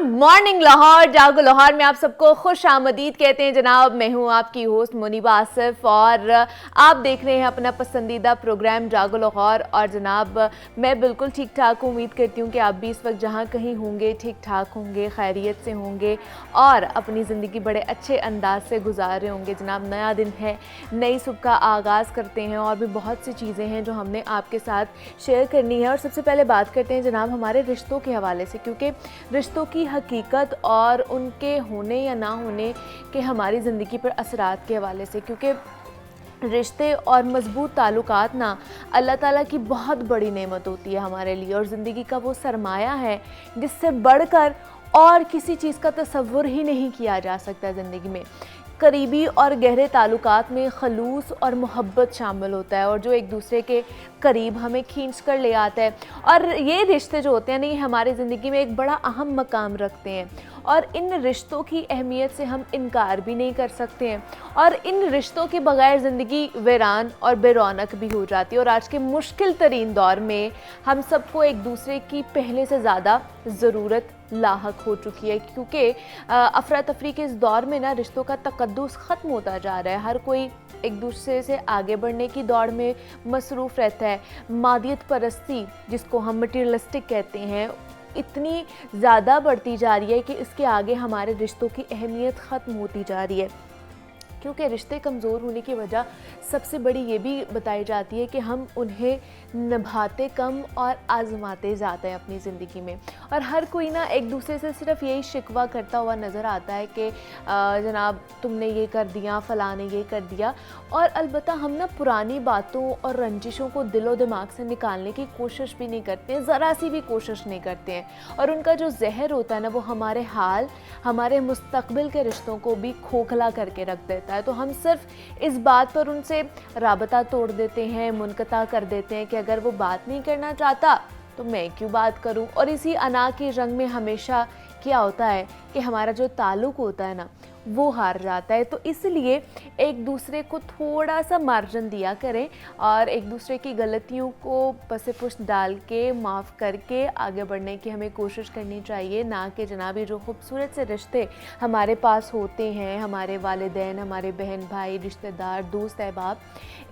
Morning Lahore, जागो लाहौर में आप सबको खुश आमदीद कहते हैं जनाब। मैं हूं आपकी होस्ट मुनीबा आसिफ और आप देख रहे हैं अपना पसंदीदा प्रोग्राम जागो लाहौर। और जनाब मैं बिल्कुल ठीक ठाक हूं, उम्मीद करती हूं कि आप भी इस वक्त जहां कहीं होंगे ठीक ठाक होंगे, खैरियत से होंगे और अपनी ज़िंदगी बड़े अच्छे अंदाज से गुजार रहे होंगे। जनाब नया दिन है, नई सुबह का आगाज़ करते हैं और भी बहुत सी चीज़ें हैं जो हमने आपके साथ शेयर करनी है। और सबसे पहले बात करते हैं जनाब हमारे रिश्तों के हवाले से, क्योंकि रिश्तों की हकीकत और उनके होने या ना होने के हमारी ज़िंदगी पर असरात के हवाले से, क्योंकि रिश्ते और मज़बूत ताल्लुकात ना अल्लाह ताला की बहुत बड़ी नेमत होती है हमारे लिए और ज़िंदगी का वो सरमाया है जिससे बढ़कर और किसी चीज़ का तसव्वुर ही नहीं किया जा सकता ज़िंदगी में। करीबी और गहरे ताल्लुकात में खलूस और मोहब्बत शामिल होता है और जो एक दूसरे के करीब हमें खींच कर ले आता है। और ये रिश्ते जो होते हैं ना, ये हमारी ज़िंदगी में एक बड़ा अहम मकाम रखते हैं और इन रिश्तों की अहमियत से हम इनकार भी नहीं कर सकते हैं। और इन रिश्तों के बगैर ज़िंदगी वीरान और बेरौनक भी हो जाती है। और आज के मुश्किल तरीन दौर में हम सबको एक दूसरे की पहले से ज़्यादा ज़रूरत लाहक हो चुकी है, क्योंकि अफरा तफरी के इस दौर में ना रिश्तों का तकद्दुस ख़त्म होता जा रहा है। हर कोई एक दूसरे से आगे बढ़ने की दौड़ में मसरूफ़ रहता है। मादियत परस्ती, जिसको हम मटीरियलिस्टिक कहते हैं, इतनी ज़्यादा बढ़ती जा रही है कि इसके आगे हमारे रिश्तों की अहमियत ख़त्म होती जा रही है। क्योंकि रिश्ते कमज़ोर होने की वजह सबसे बड़ी ये भी बताई जाती है कि हम उन्हें निभाते कम और आजमाते ज़्यादा हैं अपनी ज़िंदगी में। और हर कोई ना एक दूसरे से सिर्फ यही शिकवा करता हुआ नज़र आता है कि जनाब तुमने ये कर दिया, फ़लाँ ने ये कर दिया। और अलबत्ता हम ना पुरानी बातों और रंजिशों को दिलो दिमाग से निकालने की कोशिश भी नहीं करते हैं, ज़रा सी भी कोशिश नहीं करते हैं। और उनका जो जहर होता है ना, वो हमारे हाल, हमारे मुस्तकबिल के रिश्तों को भी खोखला करके रख देता है। तो हम सिर्फ इस बात पर उनसे राबता तोड़ देते हैं, मुनक़ता कर देते हैं कि अगर वो बात नहीं करना चाहता तो मैं क्यों बात करूं। और इसी अना के रंग में हमेशा क्या होता है कि हमारा जो ताल्लुक़ होता है ना, वो हार जाता है। तो इसलिए एक दूसरे को थोड़ा सा मार्जिन दिया करें और एक दूसरे की गलतियों को पसे पुष्ट डाल के माफ़ करके आगे बढ़ने की हमें कोशिश करनी चाहिए। ना कि जनाब ये जो खूबसूरत से रिश्ते हमारे पास होते हैं, हमारे वालिदैन, हमारे बहन भाई, रिश्तेदार, दोस्त अहबाब,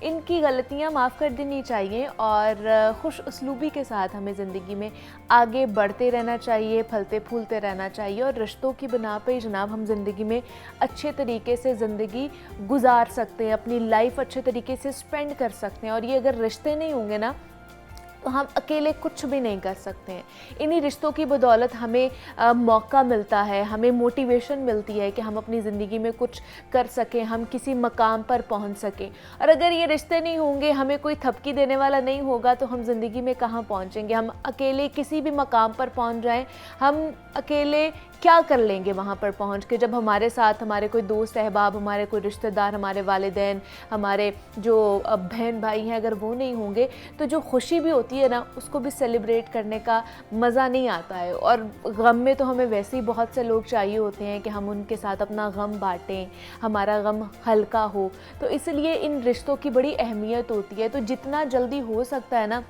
इनकी गलतियाँ माफ़ कर देनी चाहिए और खुश उसलूबी के साथ हमें ज़िंदगी में आगे बढ़ते रहना चाहिए, फलते फूलते रहना चाहिए। और रिश्तों की बिना पर जनाब हम ज़िंदगी में अच्छे तरीके से ज़िंदगी गुजार सकते हैं, अपनी लाइफ अच्छे तरीके से स्पेंड कर सकते हैं। और ये अगर रिश्ते नहीं होंगे ना, तो हम अकेले कुछ भी नहीं कर सकते हैं। इन्हीं रिश्तों की बदौलत हमें मौका मिलता है, हमें मोटिवेशन मिलती है कि हम अपनी ज़िंदगी में कुछ कर सकें, हम किसी मकाम पर पहुंच सकें। और अगर ये रिश्ते नहीं होंगे, हमें कोई थपकी देने वाला नहीं होगा, तो हम ज़िंदगी में कहाँ पहुंचेंगे। हम अकेले किसी भी मकाम पर पहुंच जाएं, हम अकेले क्या कर लेंगे वहाँ पर पहुँच के, जब हमारे साथ हमारे कोई दोस्त अहबाब, हमारे कोई रिश्तेदार, हमारे वालिदैन, हमारे जो बहन भाई हैं, अगर वो नहीं होंगे तो जो खुशी भी होती है ना, उसको भी सेलिब्रेट करने का मज़ा नहीं आता है। और गम में तो हमें वैसे ही बहुत से लोग चाहिए होते हैं कि हम उनके साथ अपना गम बांटें, हमारा गम हल्का हो। तो इसलिए इन रिश्तों की बड़ी अहमियत होती है। तो जितना जल्दी हो सकता है ना,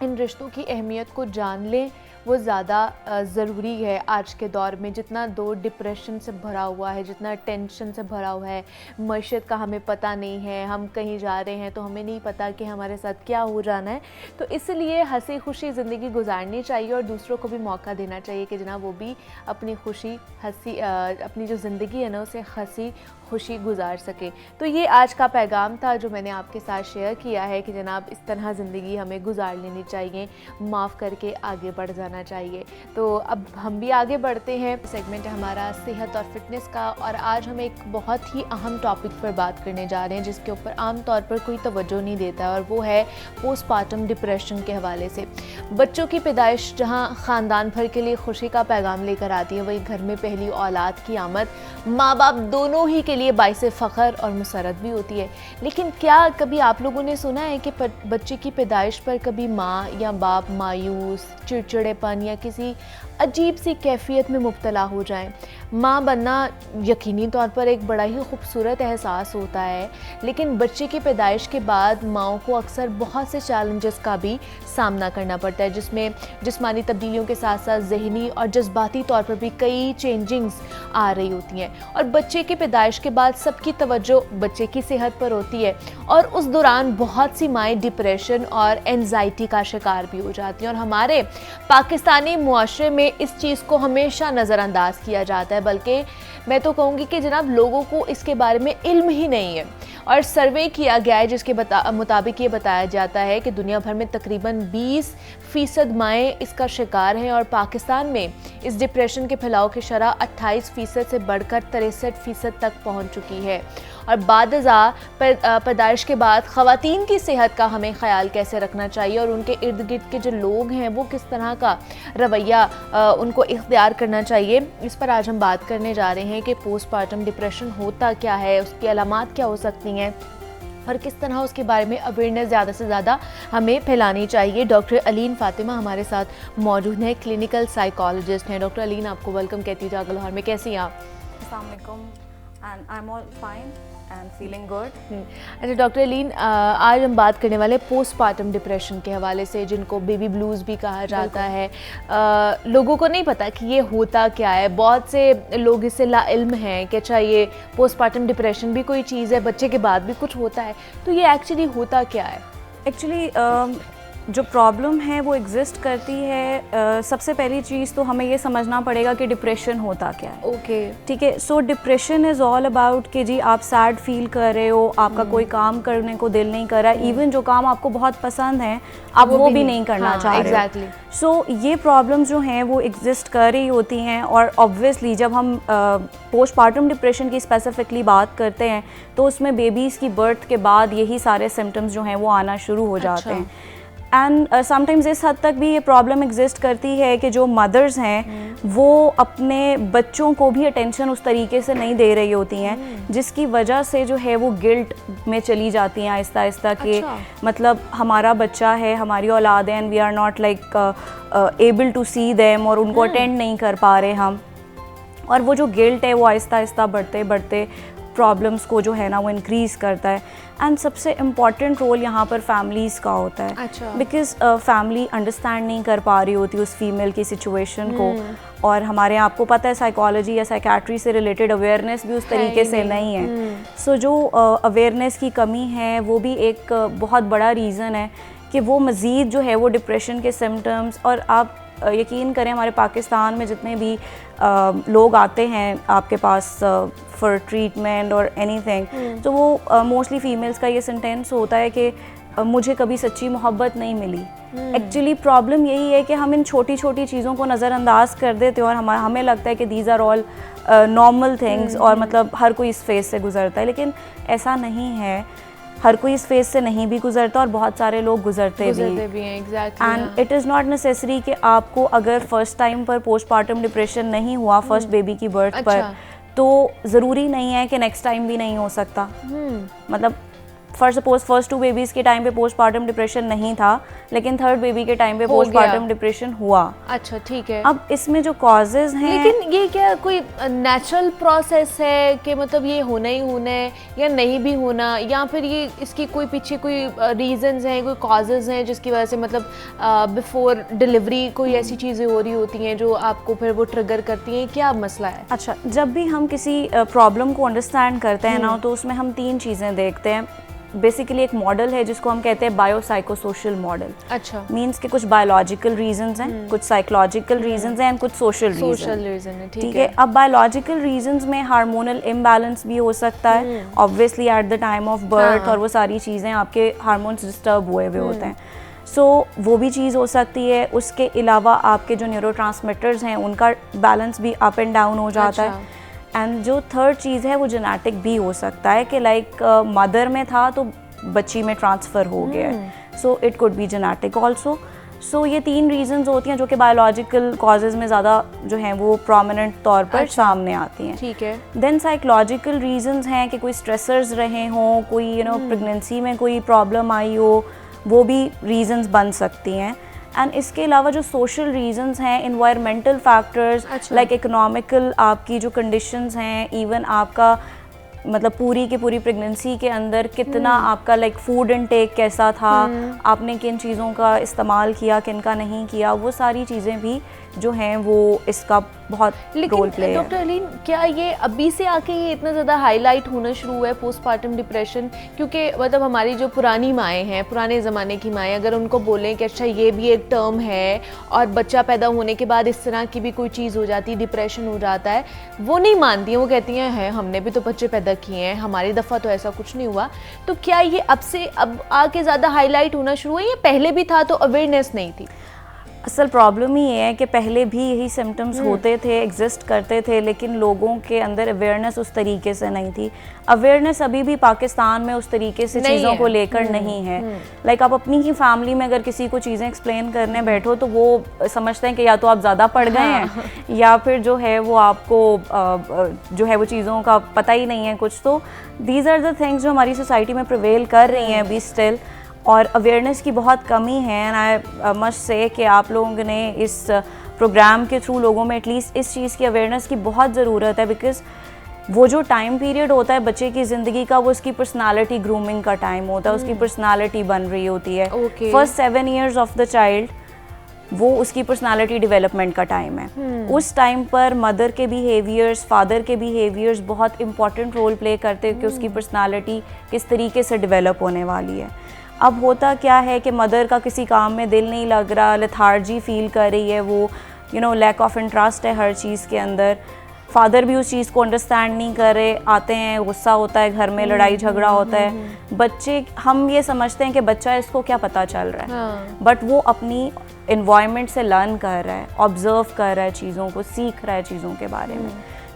इन रिश्तों की अहमियत को जान लें, वो ज़्यादा ज़रूरी है आज के दौर में। जितना दौर डिप्रेशन से भरा हुआ है, जितना टेंशन से भरा हुआ है, मईशत का हमें पता नहीं है, हम कहीं जा रहे हैं तो हमें नहीं पता कि हमारे साथ क्या हो जाना है। तो इसलिए हंसी खुशी ज़िंदगी गुजारनी चाहिए और दूसरों को भी मौका देना चाहिए कि जनाब वो भी अपनी खुशी हंसी अपनी जो ज़िंदगी है ना, उसे हंसी खुशी गुजार सके। तो ये आज का पैगाम था जो मैंने आपके साथ शेयर किया है कि जनाब इस तरह ज़िंदगी हमें गुजार लेनी चाहिए, माफ़ करके आगे बढ़ जाना चाहिए। तो अब हम भी आगे बढ़ते हैं। सेगमेंट है हमारा सेहत और फिटनेस का और आज हम एक बहुत ही अहम टॉपिक पर बात करने जा रहे हैं जिसके ऊपर आम तौर पर कोई तवज्जो नहीं देता और वो है पोस्टपार्टम डिप्रेशन के हवाले से। बच्चों की पैदाइश जहाँ ख़ानदान भर के लिए खुशी का पैगाम लेकर आती है, वही घर में पहली औलाद की आमद माँ बाप दोनों ही के लिए बाइस फ़ख्र और मुसरत भी होती है। लेकिन क्या कभी आप लोगों ने सुना है कि बच्चे की पैदाइश पर कभी माँ या बाप मायूस, चिड़चिड़ेपन या किसी अजीब सी कैफियत में मुब्तला हो जाएं? माँ बनना यकीनी तौर पर एक बड़ा ही खूबसूरत एहसास होता है, लेकिन बच्चे की पैदाइश के बाद माँओं को अक्सर बहुत से चैलेंजेस का भी सामना करना पड़ता है, जिसमें जिस्मानी तब्दीलियों के साथ साथ ज़हनी और जज्बाती तौर पर भी कई चेंजिंग्स आ रही होती हैं। और बच्चे की पैदाइश के बाद सबकी तवज्जो बच्चे की सेहत पर होती है, और उस दौरान बहुत सी माएँ डिप्रेशन और एंजाइटी का शिकार भी हो जाती हैं। और हमारे पाकिस्तानी मुआशरे में इस चीज़ को हमेशा नज़रअंदाज किया जाता है, बल्कि मैं तो कहूँगी कि जनाब लोगों को इसके बारे में इल्म ही नहीं है। और सर्वे किया गया है जिसके मुताबिक ये बताया जाता है कि दुनिया भर में तकरीबन 20% माएँ इसका शिकार हैं, और पाकिस्तान में इस डिप्रेशन के फैलाव की शरह 28% से बढ़कर 63% तक पहुँच चुकी है। और बादज़ा पैदाइश के बाद ख़वातीन की सेहत का हमें ख्याल कैसे रखना चाहिए और उनके इर्द गिर्द के जो लोग हैं वो किस तरह का रवैया उनको इख्तियार करना चाहिए, इस पर आज हम बात करने जा रहे हैं कि पोस्टपार्टम डिप्रेशन होता क्या है, उसकी अलामात क्या हो सकती हैं और किस तरह उसके बारे में अवेयरनेस ज़्यादा से ज़्यादा हमें फैलानी चाहिए। डॉक्टर अलीन फ़ातिमा हमारे साथ मौजूद हैं, क्लिनिकल साइकोलॉजिस्ट हैं। डॉक्टर अलीन, आपको वेलकम कहती जागो लाहौर में, कैसी हैं आप? अस्सलाम वालेकुम, and I am all fine and feeling good. अच्छा डॉक्टर अलीन, आज हम बात करने वाले पोस्टपार्टम डिप्रेशन के हवाले से, जिनको बेबी ब्लूज़ भी कहा जाता है। लोगों को नहीं पता कि ये होता क्या है। बहुत से लोग इससे लाइल्म हैं कि अच्छा ये पोस्टपार्टम डिप्रेशन भी कोई चीज़ है, बच्चे के बाद भी कुछ होता है, तो ये एक्चुअली होता क्या है? एक्चुअली जो प्रॉब्लम है वो एग्जिस्ट करती है। सबसे पहली चीज़ तो हमें ये समझना पड़ेगा कि डिप्रेशन होता क्या है। ओके, ठीक है। सो डिप्रेशन इज़ ऑल अबाउट कि जी आप सैड फील कर रहे हो, आपका कोई काम करने को दिल नहीं कर रहा, इवन जो काम आपको बहुत पसंद है आप वो भी नहीं करना चाह रहे एग्जैक्टली। सो ये प्रॉब्लम्स जो हैं वो एग्जिस्ट कर रही होती हैं। और ऑब्वियसली जब हम पोस्टपार्टम डिप्रेशन की स्पेसिफिकली बात करते हैं तो उसमें बेबीज़ की बर्थ के बाद यही सारे सिम्टम्स जो हैं वो आना शुरू हो जाते हैं। एंड समटाइम्स इस हद तक भी ये प्रॉब्लम एग्जिस्ट करती है कि जो मदर्स हैं वो अपने बच्चों को भी अटेंशन उस तरीके से नहीं दे रही होती हैं, जिसकी वजह से जो है वो गिल्ट में चली जाती हैं आहिस्ता आहिस्ता कि मतलब हमारा बच्चा है, हमारी औलाद है, and we are not like able to see them, और उनको अटेंड नहीं कर पा रहे हम। और वो जो गिल्ट है वो आहिस्ता आहिस्ता बढ़ते बढ़ते प्रॉब्लम्स को जो है ना वो इंक्रीज़ करता है। एंड सबसे इम्पॉर्टेंट रोल यहाँ पर फैमिलीज़ का होता है। अच्छा। बिकॉज फैमिली अंडरस्टैंड नहीं कर पा रही होती उस फीमेल की सिचुएशन को, और हमारे यहाँ आपको पता है साइकोलॉजी या साइकेट्री से रिलेटेड अवेयरनेस भी उस तरीके से नहीं है। सो जो अवेयरनेस की कमी है वो भी एक बहुत बड़ा रीज़न है कि वो मज़ीद जो है वो डिप्रेशन के सिम्टम्स, और आप यकीन करें हमारे पाकिस्तान में जितने भी लोग आते हैं आपके पास फॉर ट्रीटमेंट और एनीथिंग, तो वो मोस्टली फ़ीमेल्स का ये सेंटेंस होता है कि मुझे कभी सच्ची मोहब्बत नहीं मिली। एक्चुअली प्रॉब्लम यही है कि हम इन छोटी छोटी चीज़ों को नज़रअंदाज कर देते हैं और हमें लगता है कि these are all normal things, और मतलब हर कोई इस फेज़ से गुजरता है, लेकिन ऐसा नहीं है। हर कोई इस फेज़ से नहीं भी गुजरता और बहुत सारे लोग गुजरते भी हैं। Exactly. And it is not necessary कि आपको अगर फर्स्ट टाइम पर पोस्टपार्टम डिप्रेशन नहीं हुआ फर्स्ट बेबी की बर्थ पर, तो ज़रूरी नहीं है कि नेक्स्ट टाइम भी नहीं हो सकता। मतलब फर्स्ट सपोज फर्स्ट 2 बेबीज़ के टाइम पे पोस्टपार्टम डिप्रेशन नहीं था, लेकिन थर्ड बेबी के टाइम पे पोस्टपार्टम डिप्रेशन हुआ। अच्छा, ठीक है। अब इसमें जो कॉजेज़ हैं, लेकिन ये क्या कोई नेचुरल प्रोसेस है कि मतलब ये होना ही होना है या नहीं भी होना, या फिर ये इसकी कोई पीछे कोई रीजंस हैं, कोई कॉजेज़ हैं जिसकी वजह से मतलब बिफोर डिलीवरी कोई ऐसी चीज़ें हो रही होती हैं जो आपको फिर वो ट्रिगर करती हैं? क्या मसला है? अच्छा, जब भी हम किसी प्रॉब्लम को अंडरस्टैंड करते हैं ना, तो उसमें हम 3 चीज़ें देखते हैं। बेसिकली एक मॉडल है जिसको हम कहते हैं बायोसाइकोसोशल मॉडल। अच्छा। मींस के कुछ बायोलॉजिकल रीजंस हैं, कुछ साइकोलॉजिकल रीजंस हैं, कुछ सोशल रीजन है। ठीक है। अब बायोलॉजिकल रीजंस में हार्मोनल इम्बैलेंस भी हो सकता है, obviously at the time of birth, और वो सारी चीज़ें आपके हार्मोन्स डिस्टर्ब हुए होते हैं। सो वो भी चीज़ हो सकती है। उसके अलावा आपके जो न्यूरोट्रांसमीटर्स हैं उनका बैलेंस भी अप एंड डाउन हो जाता है। एंड जो थर्ड चीज़ है वो जेनेटिक भी हो सकता है कि लाइक मदर में था तो बच्ची में ट्रांसफ़र हो गया है, so it could be genetic also. So ये 3 रीजंस होती हैं जो कि बायोलॉजिकल कॉजेज़ में ज़्यादा जो हैं वो प्रोमिनेंट तौर पर सामने आती हैं। ठीक है। देन साइकोलॉजिकल रीजंस हैं कि कोई स्ट्रेसर्स रहे हों, कोई प्रेगनेंसी में कोई प्रॉब्लम आई हो, वो भी रीजंस बन सकती हैं। एंड इसके अलावा जो सोशल रीजंस हैं, इन्वायरमेंटल फैक्टर्स लाइक इकोनॉमिकल आपकी जो कंडीशंस हैं, इवन आपका मतलब पूरी की पूरी प्रेगनेंसी के अंदर कितना आपका लाइक फूड इनटेक कैसा था, आपने किन चीज़ों का इस्तेमाल किया, किन का नहीं किया, वो सारी चीज़ें भी जो हैं वो इसका बहुत रोल प्ले है। डॉक्टर अलीन, क्या ये अभी से आके ये इतना ज़्यादा हाईलाइट होना शुरू हुआ है पोस्टपार्टम डिप्रेशन? क्योंकि मतलब हमारी जो पुरानी माएँ हैं, पुराने ज़माने की माएँ, अगर उनको बोलें कि अच्छा ये भी एक टर्म है और बच्चा पैदा होने के बाद इस तरह की भी कोई चीज़ हो जाती है, डिप्रेशन हो जाता है, वो नहीं मानती हैं। वो कहती हैं है हमने भी तो बच्चे पैदा किए हैं, हमारी दफ़ा तो ऐसा कुछ नहीं हुआ। तो क्या ये अब आके ज़्यादा हाईलाइट होना शुरू हुआ है या पहले भी था तो अवेयरनेस नहीं थी? असल प्रॉब्लम ही है कि पहले भी यही सिम्टम्स होते थे, एग्जिस्ट करते थे, लेकिन लोगों के अंदर अवेयरनेस उस तरीके से नहीं थी। अवेयरनेस अभी भी पाकिस्तान में उस तरीके से चीज़ों को लेकर नहीं है। लाइक आप अपनी ही फैमिली में अगर किसी को चीज़ें एक्सप्लेन करने बैठो तो वो समझते हैं कि या तो आप ज़्यादा पढ़ गए हैं या फिर जो है वो आपको जो है वो चीज़ों का पता ही नहीं है कुछ। तो दीज आर द थिंग्स जो हमारी सोसाइटी में प्रिवेल कर रही हैं अभी स्टिल, और अवेयरनेस की बहुत कमी है। एंड आई मस्ट से कि आप लोगों ने इस प्रोग्राम के थ्रू लोगों में एटलीस्ट इस चीज़ की अवेयरनेस की बहुत ज़रूरत है, बिकॉज़ वो जो टाइम पीरियड होता है बच्चे की ज़िंदगी का, वो उसकी पर्सनालिटी ग्रूमिंग का टाइम होता है, उसकी पर्सनालिटी बन रही होती है। First 7 years of the child वो उसकी पर्सनालिटी डेवलपमेंट का टाइम है। उस टाइम पर मदर के बिहेवियर्स, फादर के बिहेवियर्स बहुत इंपॉर्टेंट रोल प्ले करते हैं कि उसकी पर्सनालिटी किस तरीके से डेवलप होने वाली है। अब होता क्या है कि मदर का किसी काम में दिल नहीं लग रहा, लेथार्जी फील कर रही है, वो लैक ऑफ इंटरेस्ट है हर चीज़ के अंदर। फादर भी उस चीज़ को अंडरस्टैंड नहीं कर रहे, आते हैं, गुस्सा होता है, घर में लड़ाई झगड़ा होता है। बच्चे, हम ये समझते हैं कि बच्चा इसको क्या पता चल रहा है, बट वो अपनी इन्वायरमेंट से लर्न कर रहा है, ऑब्जर्व कर रहा है, चीज़ों को सीख रहा है, चीज़ों के बारे में।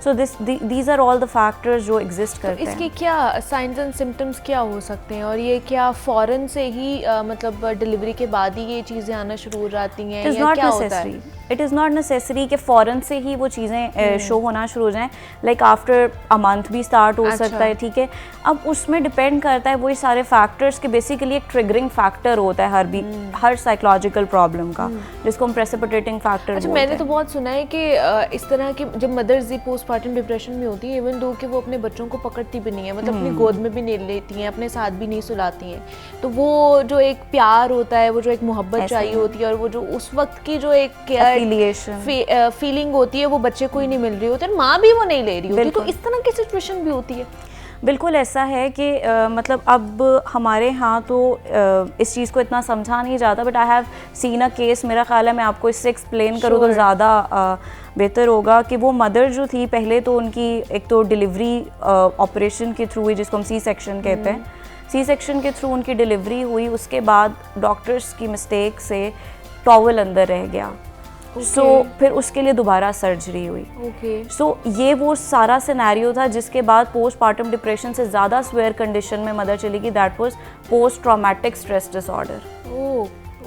So these are all the factors जो एग्जिस्ट करते हैं। इसके क्या साइंस एंड सिम्टम्स क्या हो सकते हैं, और ये क्या फ़ौरन से ही मतलब डिलीवरी के बाद ही ये चीज़ें आना शुरू हो जाती हैं या क्या होता है? इट इज़ नॉट नेसेसरी कि फ़ौरन से ही वो चीज़ें शो होना शुरू हो जाएं। लाइक आफ्टर अ मंथ भी स्टार्ट हो सकता है, ठीक है। अब उसमें डिपेंड करता है वही सारे फैक्टर्स के, बेसिकली एक ट्रिगरिंग फैक्टर होता है हर साइकोलॉजिकल प्रॉब्लम का, जिसको हम प्रेसिपिटेटिंग फैक्टर बोलते हैं। मैंने तो बहुत सुना है कि इस तरह की जब मदर्स पोस्टपार्टम डिप्रेशन में होती है, इवन दो कि वो अपने बच्चों को पकड़ती भी नहीं है, मतलब अपनी गोद में भी नहीं लेती हैं, अपने साथ भी नहीं सुलाती हैं, तो वो जो एक प्यार होता है, वो जो एक मोहब्बत चाहिए होती है, और वो जो उस वक्त की जो एक केयर फीलिंग होती है, वो बच्चे को ही नहीं मिल रही होती है, माँ भी वो नहीं ले रही होती। तो इस तरह की सिचुएशन भी होती है। बिल्कुल ऐसा है कि मतलब अब हमारे यहाँ तो इस चीज़ को इतना समझा नहीं जाता, but I have seen a case, मेरा ख्याल है मैं आपको इससे एक्सप्लेन करूँ तो ज़्यादा बेहतर होगा। कि वो मदर जो थी, पहले तो उनकी एक तो डिलीवरी ऑपरेशन के थ्रू हुई, जिसको हम सी सेक्शन कहते हैं, सी सेक्शन के थ्रू उनकी डिलीवरी हुई। उसके बाद डॉक्टर्स की मिस्टेक से टॉवल अंदर रह गया, सो फिर उसके लिए दोबारा सर्जरी हुई। सो ये वो सारा सिनेरियो था, जिसके बाद पोस्टपार्टम डिप्रेशन से ज़्यादा स्वेयर कंडीशन में मदर चली गई, that was post traumatic stress disorder.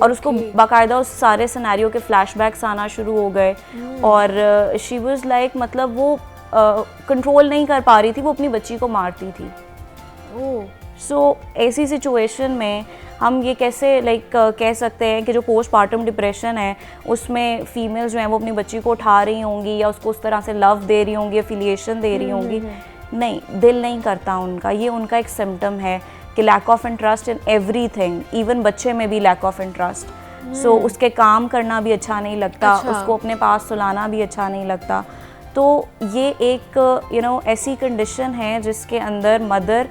और उसको बाकायदा उस सारे सिनेरियो के फ्लैशबैक्स आना शुरू हो गए, और शी वाज लाइक, मतलब वो कंट्रोल नहीं कर पा रही थी, वो अपनी बच्ची को मारती थी। सो ऐसी सिचुएशन में हम ये कैसे कह सकते हैं कि जो पोस्टपार्टम डिप्रेशन है उसमें फीमेल जो हैं वो अपनी बच्ची को उठा रही होंगी या उसको उस तरह से लव दे रही होंगी, एफिलिएशन दे रही होंगी। नहीं, दिल नहीं करता उनका, ये उनका एक सिम्टम है कि lack of interest in everything. Even बच्चे में भी लैक ऑफ इंटरेस्ट। सो उसके काम करना भी अच्छा नहीं लगता, उसको अपने पास सुलाना भी अच्छा नहीं लगता। तो ये एक ऐसी कंडीशन है जिसके अंदर मदर,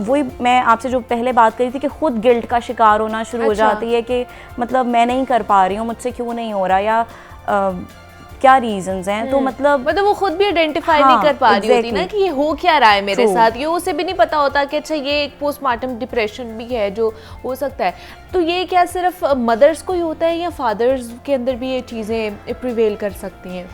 वही मैं आपसे जो पहले बात करी थी कि खुद गिल्ट का शिकार होना शुरू हो जाती है कि मतलब मैं नहीं कर पा रही हूँ, मुझसे क्यों नहीं हो रहा, या क्या रीजंस हैं। तो मतलब वो खुद भी आइडेंटिफाई नहीं कर पा रही होती ना कि ये हो क्या रहा है मेरे साथ। ये उसे भी नहीं पता होता कि अच्छा ये एक पोस्टमार्टम डिप्रेशन भी है जो हो सकता है। तो ये क्या सिर्फ मदर्स को ही होता है या फादर्स के अंदर भी ये चीज़ें प्रिवेल कर सकती हैं?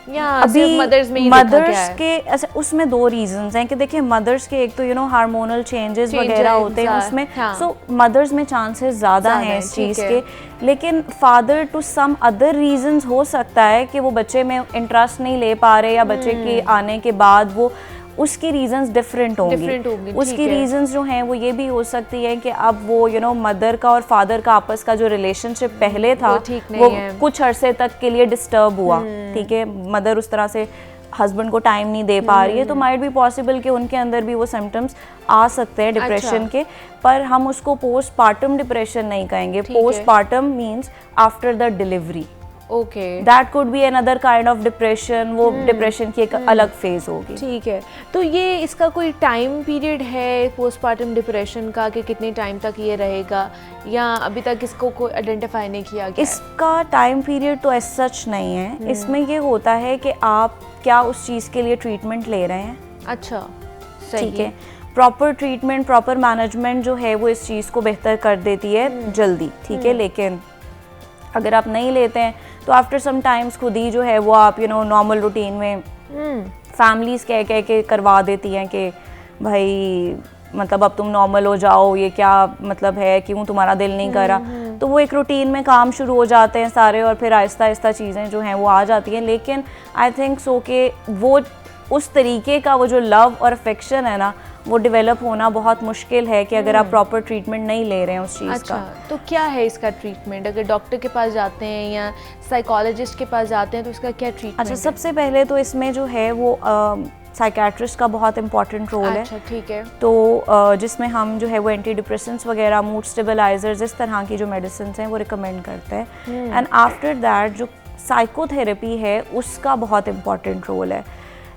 या सिर्फ मदर्स में ही देखा गया मदर्स है? के ऐसे उसमें दो रीजंस हैं कि देखिए मदर्स के एक तो हार्मोनल चेंजेस वगैरह होते हैं उसमें, हाँ। सो मदर्स में चांसेस ज़्यादा हैं इस चीज़ के, लेकिन father to some other reasons हो सकता है कि वो बच्चे में इंटरेस्ट नहीं ले पा रहे या बच्चे के आने के बाद वो उसकी रीजंस डिफरेंट होंगी। उसकी रीजंस जो हैं वो ये भी हो सकती है कि अब वो मदर का और फादर का आपस का जो रिलेशनशिप पहले था वो कुछ अरसे तक के लिए डिस्टर्ब हुआ, ठीक है, मदर उस तरह से हस्बैंड को टाइम नहीं दे पा रही है, तो माइट बी पॉसिबल कि उनके अंदर भी वो सिम्टम्स आ सकते हैं डिप्रेशन के, पर हम उसको पोस्टपार्टम डिप्रेशन नहीं कहेंगे। Postpartum means after the delivery, okay, that could be another kind of depression, वो डिप्रेशन की एक अलग फेज होगी। ठीक है, तो ये इसका कोई टाइम पीरियड है पोस्टपार्टम डिप्रेशन का कि कितने टाइम तक ये रहेगा, या अभी तक इसको कोई आइडेंटिफाई नहीं किया गया? इसका टाइम पीरियड तो एज सच नहीं है, इसमें ये होता है कि आप क्या उस चीज़ के लिए ट्रीटमेंट ले रहे हैं। अच्छा, सही ठीक है, प्रॉपर ट्रीटमेंट, प्रॉपर मैनेजमेंट जो है वो इस चीज़ को बेहतर कर देती है जल्दी, ठीक है, लेकिन अगर आप नहीं लेते हैं तो आफ्टर सम टाइम्स खुद ही जो है वो आप नॉर्मल रूटीन में फैमिलीज कह के करवा देती हैं कि भाई मतलब अब तुम नॉर्मल हो जाओ, ये क्या मतलब है, क्यों तुम्हारा दिल नहीं कर रहा, तो वो एक रूटीन में काम शुरू हो जाते हैं सारे, और फिर आहिस्ता आहिस्ता चीज़ें जो हैं वो आ जाती हैं। लेकिन आई थिंक सो कि वो उस तरीके का वो जो लव और अफेक्शन है ना वो डेवलप होना बहुत मुश्किल है कि अगर आप प्रॉपर ट्रीटमेंट नहीं ले रहे हैं उस चीज़ का। तो क्या है इसका ट्रीटमेंट? अगर डॉक्टर के पास जाते हैं या साइकोलॉजिस्ट के पास जाते हैं तो इसका क्या ट्रीटमेंट? अच्छा, सबसे पहले तो इसमें जो है वो साइकेट्रिस्ट का बहुत इंपॉर्टेंट रोल है। अच्छा, ठीक है। तो जिसमें हम जो है वो एंटी डिप्रेसेंट्स वगैरह, मूड स्टेबलाइजर्स, इस तरह की जो मेडिसिन हैं वो रिकमेंड करते हैं। एंड आफ्टर दैट जो साइकोथेरेपी है उसका बहुत इंपॉर्टेंट रोल है।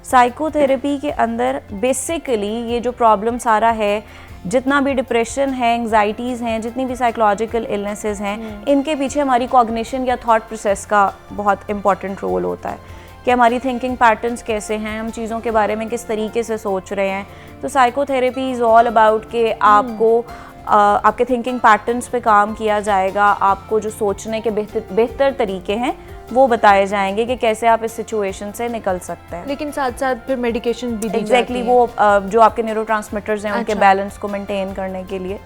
साइकोथेरेपी के अंदर बेसिकली ये जो प्रॉब्लम सारा है, जितना भी डिप्रेशन है, एंग्जाइटीज़ हैं, जितनी भी साइकोलॉजिकल इलनेसेस हैं, इनके पीछे हमारी कॉग्निशन या थॉट प्रोसेस का बहुत इंपॉर्टेंट रोल होता है कि हमारी थिंकिंग पैटर्न्स कैसे हैं, हम चीज़ों के बारे में किस तरीके से सोच रहे हैं। तो साइकोथेरेपी इज़ ऑल अबाउट कि आपको आपके थिंकिंग पैटर्न्स पे काम किया जाएगा, आपको जो सोचने के बेहतर तरीके हैं वो बताए जाएंगे कि कैसे आप इस सिचुएशन से निकल सकते हैं। लेकिन साथ साथ फिर मेडिकेशन भी दी एग्जैक्टली जाती है। वो जो आपके न्यूरोट्रांसमीटर्स हैं उनके बैलेंस को मेंटेन करने के लिए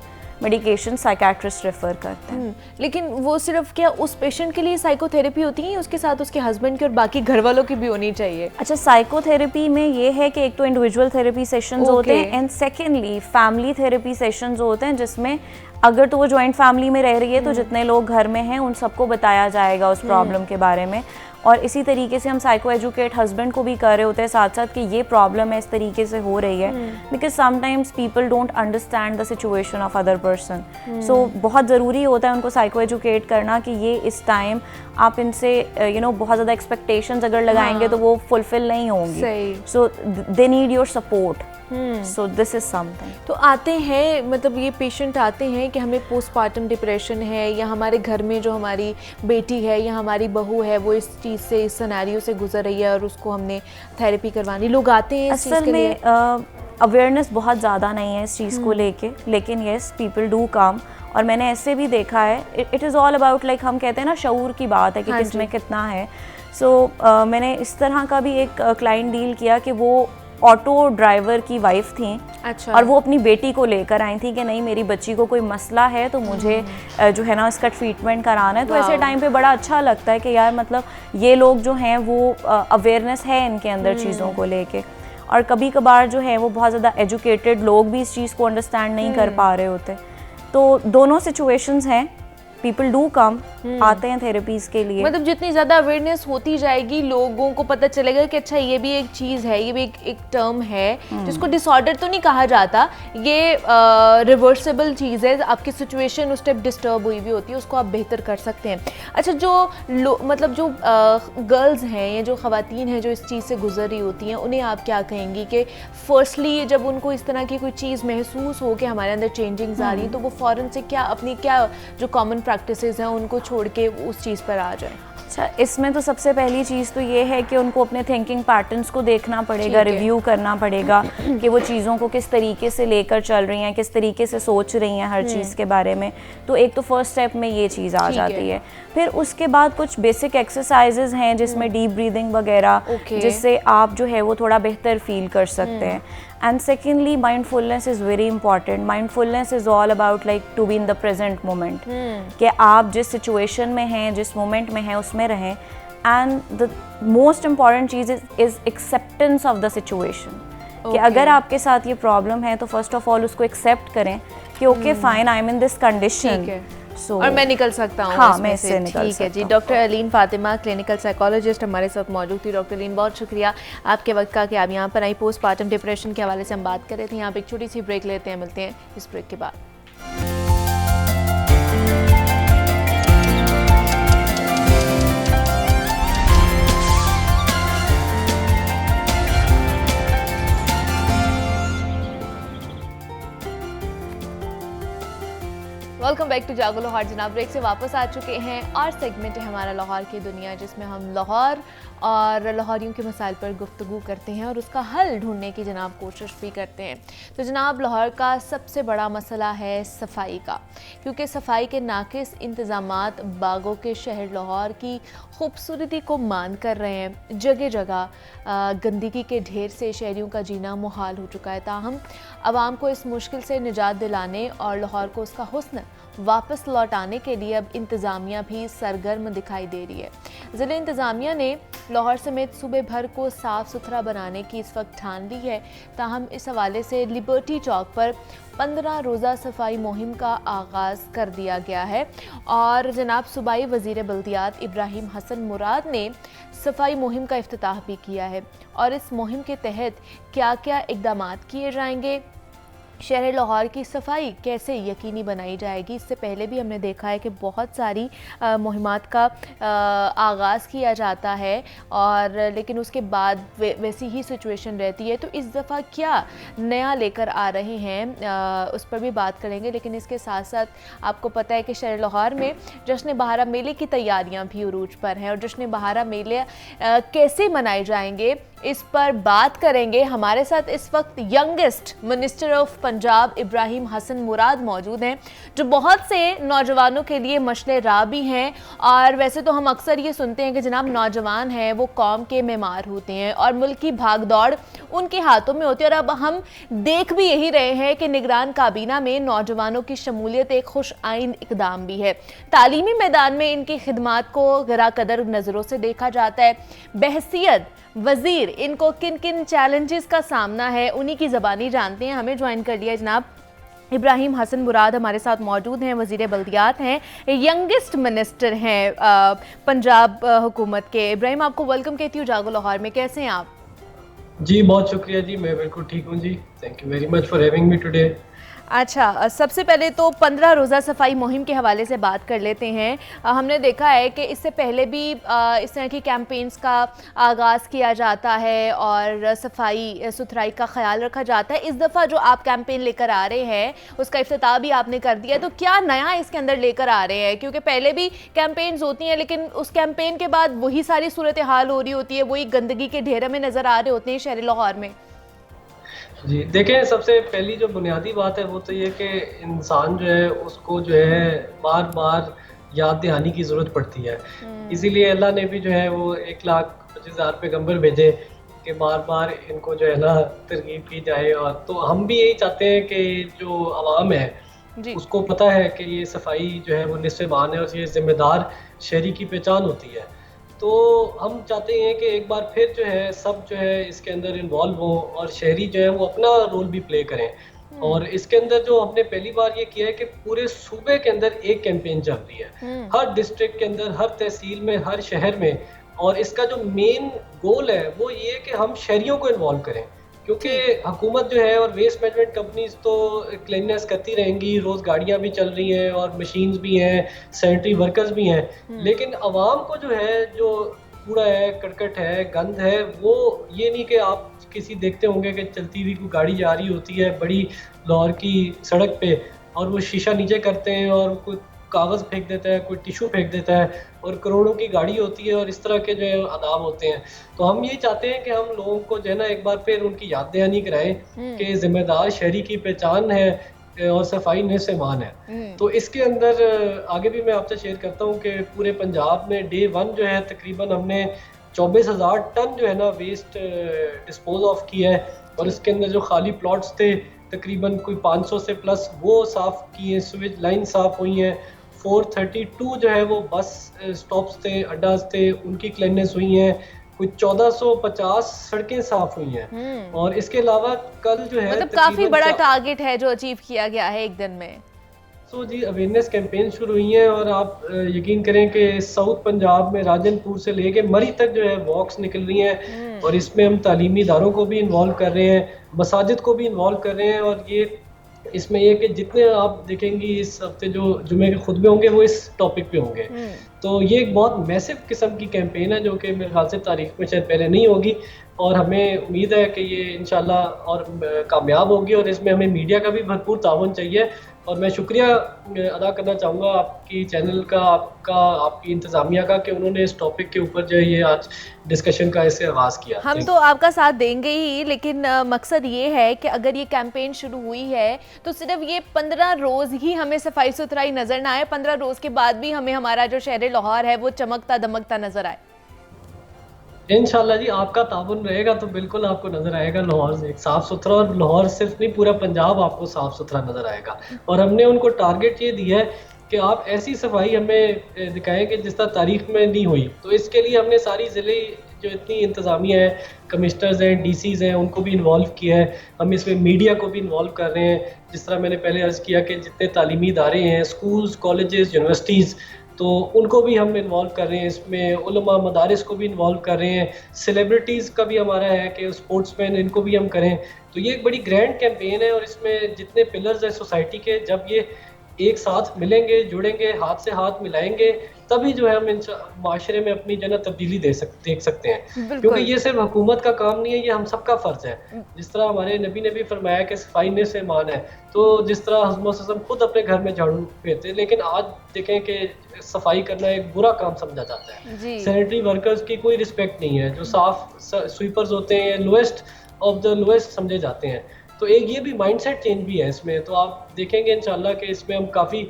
मेडिकेशन साइकेट्रिस्ट रेफर करते हैं। लेकिन वो सिर्फ क्या उस पेशेंट के लिए साइकोथेरेपी होती है, उसके साथ उसके हस्बैंड की और बाकी घर वालों की भी होनी चाहिए? अच्छा, साइकोथेरेपी में ये है कि एक तो इंडिविजुअल थेरेपी सेशंस होते हैं, and secondly family therapy sessions होते हैं, जिसमें अगर तो वो जॉइंट फैमिली में रह रही है तो जितने लोग घर में हैं उन सबको बताया जाएगा उस प्रॉब्लम के बारे में, और इसी तरीके से हम साइको एजुकेट हस्बैंड को भी कर रहे होते हैं साथ साथ कि ये प्रॉब्लम है, इस तरीके से हो रही है, because sometimes people don't understand the situation of other person. So बहुत ज़रूरी होता है उनको साइको एजुकेट करना कि ये इस टाइम आप इनसे बहुत ज़्यादा एक्सपेक्टेशंस अगर लगाएंगे तो वो फुलफिल नहीं होंगी, so they need your support. So this is something. तो आते हैं, मतलब ये पेशेंट आते हैं कि हमें पोस्टपार्टम डिप्रेशन है, या हमारे घर में जो हमारी बेटी है या हमारी बहू है वो इस चीज़ से, इस सिनेरियो से गुजर रही है और उसको हमने थेरेपी करवानी, लोग आते हैं इस चीज़ के लिए? अवेयरनेस बहुत ज़्यादा नहीं है इस चीज़ को लेके, लेकिन येस पीपल डू कम, और मैंने ऐसे भी देखा है, it is all about like हम कहते हैं ना शऊर की बात है कि किस में कितना है। सो मैंने इस तरह का भी एक क्लाइंट डील किया कि वो ऑटो ड्राइवर की वाइफ थी। अच्छा। और वो अपनी बेटी को लेकर आई थी कि नहीं मेरी बच्ची को कोई मसला है तो मुझे जो है ना इसका ट्रीटमेंट कराना है। तो ऐसे टाइम पे बड़ा अच्छा लगता है कि यार मतलब ये लोग जो हैं वो अवेयरनेस है इनके अंदर चीज़ों को लेके, और कभी कभार जो है वो बहुत ज़्यादा एजुकेटेड लोग भी इस चीज़ को अंडरस्टैंड नहीं कर पा रहे होते। तो दोनों सिचुएशंस हैं, पीपल डू कम, आते हैं थेरेपीज के लिए। मतलब जितनी ज़्यादा अवेयरनेस होती जाएगी लोगों को पता चलेगा कि अच्छा ये भी एक चीज़ है, ये भी एक टर्म है जिसको डिसऑर्डर तो नहीं कहा जाता, ये रिवर्सेबल चीज़ है, आपकी सिचुएशन उस टाइप डिस्टर्ब हुई भी होती है, उसको आप बेहतर कर सकते हैं। अच्छा, जो मतलब जो गर्ल्स हैं या जो ख़वातीन हैं जो इस चीज़ से गुजर रही होती हैं, उन्हें आप क्या कहेंगी कि फर्स्टली जब उनको इस तरह की कोई चीज़ महसूस हो कि हमारे अंदर चेंजिंग्स आ रही हैं, तो वो फ़ौरन से क्या अपनी क्या जो कॉमन प्रैक्टिसेस हैं उनको छोड़ के उस चीज़ पर आ जाए? अच्छा, इसमें तो सबसे पहली चीज़ तो ये है कि उनको अपने थिंकिंग पैटर्न्स को देखना पड़ेगा, रिव्यू करना पड़ेगा कि वो चीज़ों को किस तरीके से लेकर चल रही हैं, किस तरीके से सोच रही हैं हर चीज़ के बारे में। तो एक तो फर्स्ट स्टेप में ये चीज़ आ जाती है। फिर उसके बाद कुछ बेसिक एक्सरसाइजेज हैं जिसमें डीप ब्रीदिंग वगैरह, जिससे आप जो है वो थोड़ा बेहतर फील कर सकते हैं। And secondly, mindfulness is very important. Mindfulness is all about like to be in the present moment, कि आप जिस सिचुएशन में हैं, जिस मोमेंट में हैं, उसमें रहें। And the most important cheese is acceptance of the situation, कि अगर आपके साथ ये प्रॉब्लम है तो फर्स्ट ऑफ ऑल उसको एक्सेप्ट करें कि okay fine, I am in this condition, और मैं निकल सकता हूँ। हाँ, मैं इससे निकल ठीक है जी। Doctor Aleen Fatima, clinical psychologist, हमारे साथ मौजूद थी। डॉक्टर अलीन, बहुत शुक्रिया आपके वक्त का कि आप यहाँ पर आई। पोस्टमार्टम डिप्रेशन के हवाले से हम बात कर रहे थे। यहाँ पे एक छोटी सी ब्रेक लेते हैं, मिलते हैं इस ब्रेक के बाद। वेलकम बैक टू जागो लाहौर। जनाब, ब्रेक से वापस आ चुके हैं और सेगमेंट है हमारा लाहौर की दुनिया, जिसमें हम लाहौर और लाहौरियों के मसाइल पर गुफ्तगू करते हैं और उसका हल ढूंढने की जनाब कोशिश भी करते हैं। तो जनाब, लाहौर का सबसे बड़ा मसला है सफाई का, क्योंकि सफाई के नाकिस इंतज़ामात बागों के शहर लाहौर की खूबसूरती को मान कर रहे हैं। जगह जगह गंदगी के ढेर से शहरियों का जीना मुहाल हो चुका है। ताहम आवाम को इस मुश्किल से निजात दिलाने और लाहौर को उसका हुस्न वापस लौटाने के लिए अब इंतज़ामिया भी सरगर्म दिखाई दे रही है। ज़िला इंतज़ामिया ने लाहौर समेत सूबे भर को साफ़ सुथरा बनाने की इस वक्त ठान ली है। ताहम इस हवाले से लिबर्टी चौक पर 15 रोज़ा सफाई मुहिम का आगाज़ कर दिया गया है और जनाब सूबाई वज़ीर बल्दियात इब्राहिम हसन मुराद ने सफाई मुहिम का इफ्तिताह भी किया है। और इस मुहिम के तहत क्या क्या इक़दामात किए जाएंगे, शहर लाहौर की सफाई कैसे यकीनी बनाई जाएगी, इससे पहले भी हमने देखा है कि बहुत सारी मुहिमात का आगाज़ किया जाता है और लेकिन उसके बाद वैसी ही सिचुएशन रहती है। तो इस दफ़ा क्या नया लेकर आ रहे हैं, उस पर भी बात करेंगे। लेकिन इसके साथ साथ आपको पता है कि शहर लाहौर में जश्न बहारा मेले की तैयारियां भी उरूज पर हैं और जश्न बहारा मेले कैसे मनाए जाएंगे, इस पर बात करेंगे। हमारे साथ इस वक्त youngest minister of Punjab Ibrahim Hasan Murad मौजूद हैं, जो बहुत से नौजवानों के लिए मशले राह भी हैं। और वैसे तो हम अक्सर ये सुनते हैं कि जनाब नौजवान हैं वो कौम के मेमार होते हैं और मुल्क की भाग दौड़ उनके हाथों में होती है। और अब हम देख भी यही रहे हैं कि निगरान काबीना में नौजवानों की शमूलियत एक खुश आइंद इकदाम भी है। तालीमी मैदान में इनकी खिदमात को गरा कदर नज़रों से देखा जाता है। बहसियत वजीर इनको किन किन चैलेंजेस का सामना है, उन्हीं की ज़बानी जानते हैं। हमें ज्वाइन कर लिया जनाब इब्राहिम हसन मुराद हमारे साथ मौजूद हैं, वज़ीर बल्दियात हैं, यंगेस्ट मिनिस्टर हैं पंजाब हुकूमत के। इब्राहिम, आपको वेलकम कहती हूँ जागो लाहौर में। कैसे हैं आप? जी बहुत शुक्रिया जी, मैं बिल्कुल ठीक हूँ जी। Thank you very much for having me today. अच्छा, सबसे पहले तो 15 रोज़ा सफाई मुहिम के हवाले से बात कर लेते हैं। हमने देखा है कि इससे पहले भी इस तरह की कैंपेन्स का आगाज़ किया जाता है और सफाई सुथराई का ख्याल रखा जाता है। इस दफ़ा जो आप कैंपेन लेकर आ रहे हैं उसका इफ्तिताह भी आपने कर दिया, तो क्या नया इसके अंदर लेकर आ रहे हैं? क्योंकि पहले भी कैंपेन्स होती हैं लेकिन उस कैंपेन के बाद वही सारी सूरत हाल हो रही होती है, वही गंदगी के ढेर में नज़र आ रहे होते हैं शहर लाहौर में। जी देखें, सबसे पहली जो बुनियादी बात है वो तो ये कि इंसान जो है उसको जो है बार बार याद दहानी की ज़रूरत पड़ती है। इसीलिए अल्लाह ने भी जो है वो 1,25,000 पैगम्बर भेजे कि बार बार इनको जो है ना तरगीब की जाए। और तो हम भी यही चाहते हैं कि जो आवाम है उसको पता है कि ये सफाई जो है वो निस्फ़ ईमान है और ये ज़िम्मेदार शहरी की पहचान होती है। तो हम चाहते हैं कि एक बार फिर जो है सब जो है इसके अंदर इन्वॉल्व हों और शहरी जो है वो अपना रोल भी प्ले करें। और इसके अंदर जो हमने पहली बार ये किया है कि पूरे सूबे के अंदर एक कैंपेन चल रही है, हर डिस्ट्रिक्ट के अंदर, हर तहसील में, हर शहर में। और इसका जो मेन गोल है वो ये कि हम शहरियों को इन्वॉल्व करें, क्योंकि हुकूमत जो है और वेस्ट मैनेजमेंट कंपनीज तो क्लीननेस करती रहेंगी, रोज़ गाड़ियाँ भी चल रही हैं और मशीन्स भी हैं, सैनिटरी वर्कर्स भी हैं, लेकिन आवाम को जो है जो कूड़ा है, करकट है, गंद है, वो ये नहीं कि आप किसी देखते होंगे कि चलती हुई कोई गाड़ी जा रही होती है बड़ी लाहौर की सड़क पे और वो शीशा नीचे करते हैं और कुछ कागज़ फेंक देता है, कोई टिश्यू फेंक देता है और करोड़ों की गाड़ी होती है और इस तरह के जो है आदाब होते हैं। तो हम यही चाहते हैं कि हम लोगों को जो है ना एक बार फिर उनकी याद दहानी कराएं कि ज़िम्मेदार शहरी की पहचान है और सफाई निस्फ़ ईमान है। तो इसके अंदर आगे भी मैं आपसे शेयर करता हूँ कि पूरे पंजाब में डे 1 जो है तकरीबन हमने 24,000 टन जो है ना वेस्ट डिस्पोज ऑफ किया है और इसके अंदर जो खाली प्लॉट्स थे तकरीबन कोई 500 से प्लस वो साफ़ किए, स्विच लाइन साफ़ हुई हैं, 432 जो है वो बस स्टॉप्स थे, अड्डास थे, उनकी क्लीननेस हुई हैं, कुछ 1450 सड़कें साफ हुई हैं और इसके अलावा कल जो है मतलब काफी बड़ा टारगेट है जो अचीव किया गया है एक दिन में। सो जी अवेयरनेस कैंपेन शुरू हुई हैं और आप यकीन करें कि साउथ पंजाब में राजनपुर से लेके मरी तक जो है वॉक्स निकल रही हैं और इसमें हम तालीमी इदारों को भी इन्वॉल्व कर रहे हैं, मसाजिद को भी इन्वॉल्व कर रहे हैं और ये इसमें ये कि जितने आप देखेंगी इस हफ्ते जो जुमे के खुतबे होंगे वो इस टॉपिक पे होंगे। तो ये एक बहुत मैसिव किस्म की कैंपेन है जो कि मेरे ख्याल से तारीख में शायद पहले नहीं होगी और हमें उम्मीद है कि ये इंशाल्लाह और कामयाब होगी और इसमें हमें मीडिया का भी भरपूर ताउन चाहिए। और मैं शुक्रिया अदा करना चाहूँगा आपकी चैनल का, आपकी इंतज़ामिया का कि उन्होंने इस टॉपिक के ऊपर जो है ये आज डिस्कशन का ऐसे आगाज़ किया। हम तो आपका साथ देंगे ही, लेकिन मकसद ये है कि अगर ये कैंपेन शुरू हुई है तो सिर्फ ये 15 रोज़ ही हमें सफाई सुथराई नज़र ना आए, 15 रोज़ के बाद भी हमें हमारा जो शहर लाहौर है वो चमकता दमकता नज़र आए। इंशाल्लाह जी आपका ताबन रहेगा तो बिल्कुल आपको नज़र आएगा लाहौर एक साफ़ सुथरा, और लाहौर सिर्फ नहीं पूरा पंजाब आपको साफ़ सुथरा नज़र आएगा। और हमने उनको टारगेट ये दिया है कि आप ऐसी सफाई हमें दिखाएं कि जिस तरह तारीख में नहीं हुई। तो इसके लिए हमने सारी ज़िले जो इतनी इंतज़ामिया है, कमिश्नर्स हैं, डीसीज़ हैं, उनको भी इन्वॉल्व किया है। हम इसमें मीडिया को भी इन्वॉल्व कर रहे हैं, जिस तरह मैंने पहले अर्ज़ किया कि जितने तालीमी इदारे हैं, स्कूल्स, कॉलेजेस, यूनिवर्सिटीज़, तो उनको भी हम इन्वॉल्व कर रहे हैं इसमें, उलमा मदारिस को भी इन्वॉल्व कर रहे हैं, सेलिब्रिटीज़ का भी हमारा है कि स्पोर्ट्समैन, इनको भी हम करें। तो ये एक बड़ी ग्रैंड कैंपेन है और इसमें जितने पिलर्स हैं सोसाइटी के, जब ये एक साथ मिलेंगे, जुड़ेंगे, हाथ से हाथ मिलाएंगे, तभी जो है हम माशरे में अपनी जो है तब्दीली देख सकते हैं। क्योंकि ये सिर्फ हुकूमत का काम नहीं है, ये हम सबका फ़र्ज है। जिस तरह हमारे नबी ने भी फरमाया कि सफाई निस्फ़ ईमान है, तो जिस तरह हज़रत सल्लल्लाहु खुद अपने घर में झाड़ू फेरते, लेकिन आज देखें कि सफाई करना एक बुरा काम समझा जाता है। सैनिटरी वर्कर्स की कोई रिस्पेक्ट नहीं है, जो साफ स्वीपर्स होते हैं लोएस्ट ऑफ द लोएस्ट समझे जाते हैं। तो एक ये भी माइंडसेट चेंज भी है इसमें। तो आप देखेंगे इंशाल्लाह कि इसमें हम काफ़ी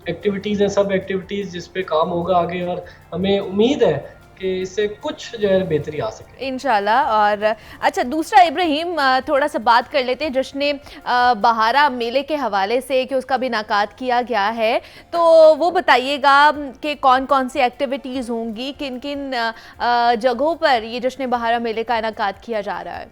एक्टिविटीज़ हैं, सब एक्टिविटीज़ जिस पे काम होगा आगे, और हमें उम्मीद है कि इससे कुछ जो है बेहतरी आ सके इंशाल्लाह। और अच्छा, दूसरा इब्राहिम, थोड़ा सा बात कर लेते हैं जश्न बहारा मेले के हवाले से कि उसका भी इनाकाद किया गया है, तो वो बताइएगा कि कौन कौन सी एक्टिविटीज़ होंगी, किन किन जगहों पर ये जश्न बहारा मेले का इनाकाद किया जा रहा है।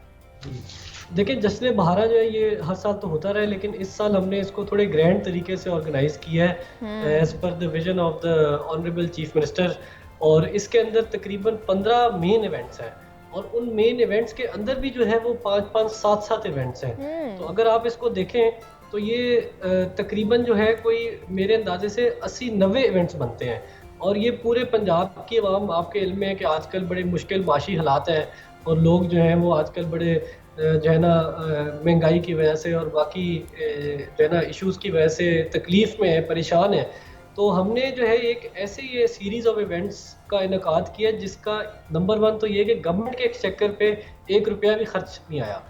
देखिए, जश्न बहारा जो है ये हर साल तो होता रहा है, लेकिन इस साल हमने इसको थोड़े ग्रैंड तरीके से ऑर्गेनाइज किया है as per the vision of the honourable chief minister. और इसके अंदर तकरीबन 15 मेन इवेंट्स हैं और उन मेन इवेंट्स के अंदर भी जो है वो 5-5, 7-7 इवेंट्स हैं। तो अगर आप इसको देखें तो ये तकरीबन जो है कोई मेरे अंदाजे से 80-90 इवेंट्स बनते हैं। और ये पूरे पंजाब की आवाम, आपके इल्म है कि आजकल बड़े मुश्किल माशी हालात हैं और लोग जो हैं वो आजकल बड़े जो है ना महंगाई की वजह से और बाकी जो है ना इश्यूज़ की वजह से तकलीफ़ में है, परेशान है। तो हमने जो है एक ऐसे ये सीरीज़ ऑफ इवेंट्स का इनकाद किया जिसका नंबर 1 तो ये कि गवर्नमेंट के एक्सचेकर पे 1 रुपया भी खर्च नहीं आया,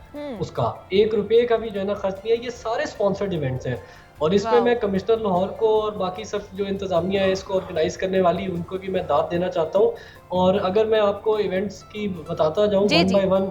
उसका 1 रुपये का भी जो है ना खर्च नहीं है। ये सारे स्पॉन्सर्ड इवेंट्स हैं और इसमें मैं कमिश्नर लाहौर को और बाकी सब जो इंतज़ामिया है इसको ऑर्गेनाइज करने वाली, उनको भी मैं दाद देना चाहता हूँ। और अगर मैं आपको इवेंट्स की बताता जाऊँ वन बाय वन,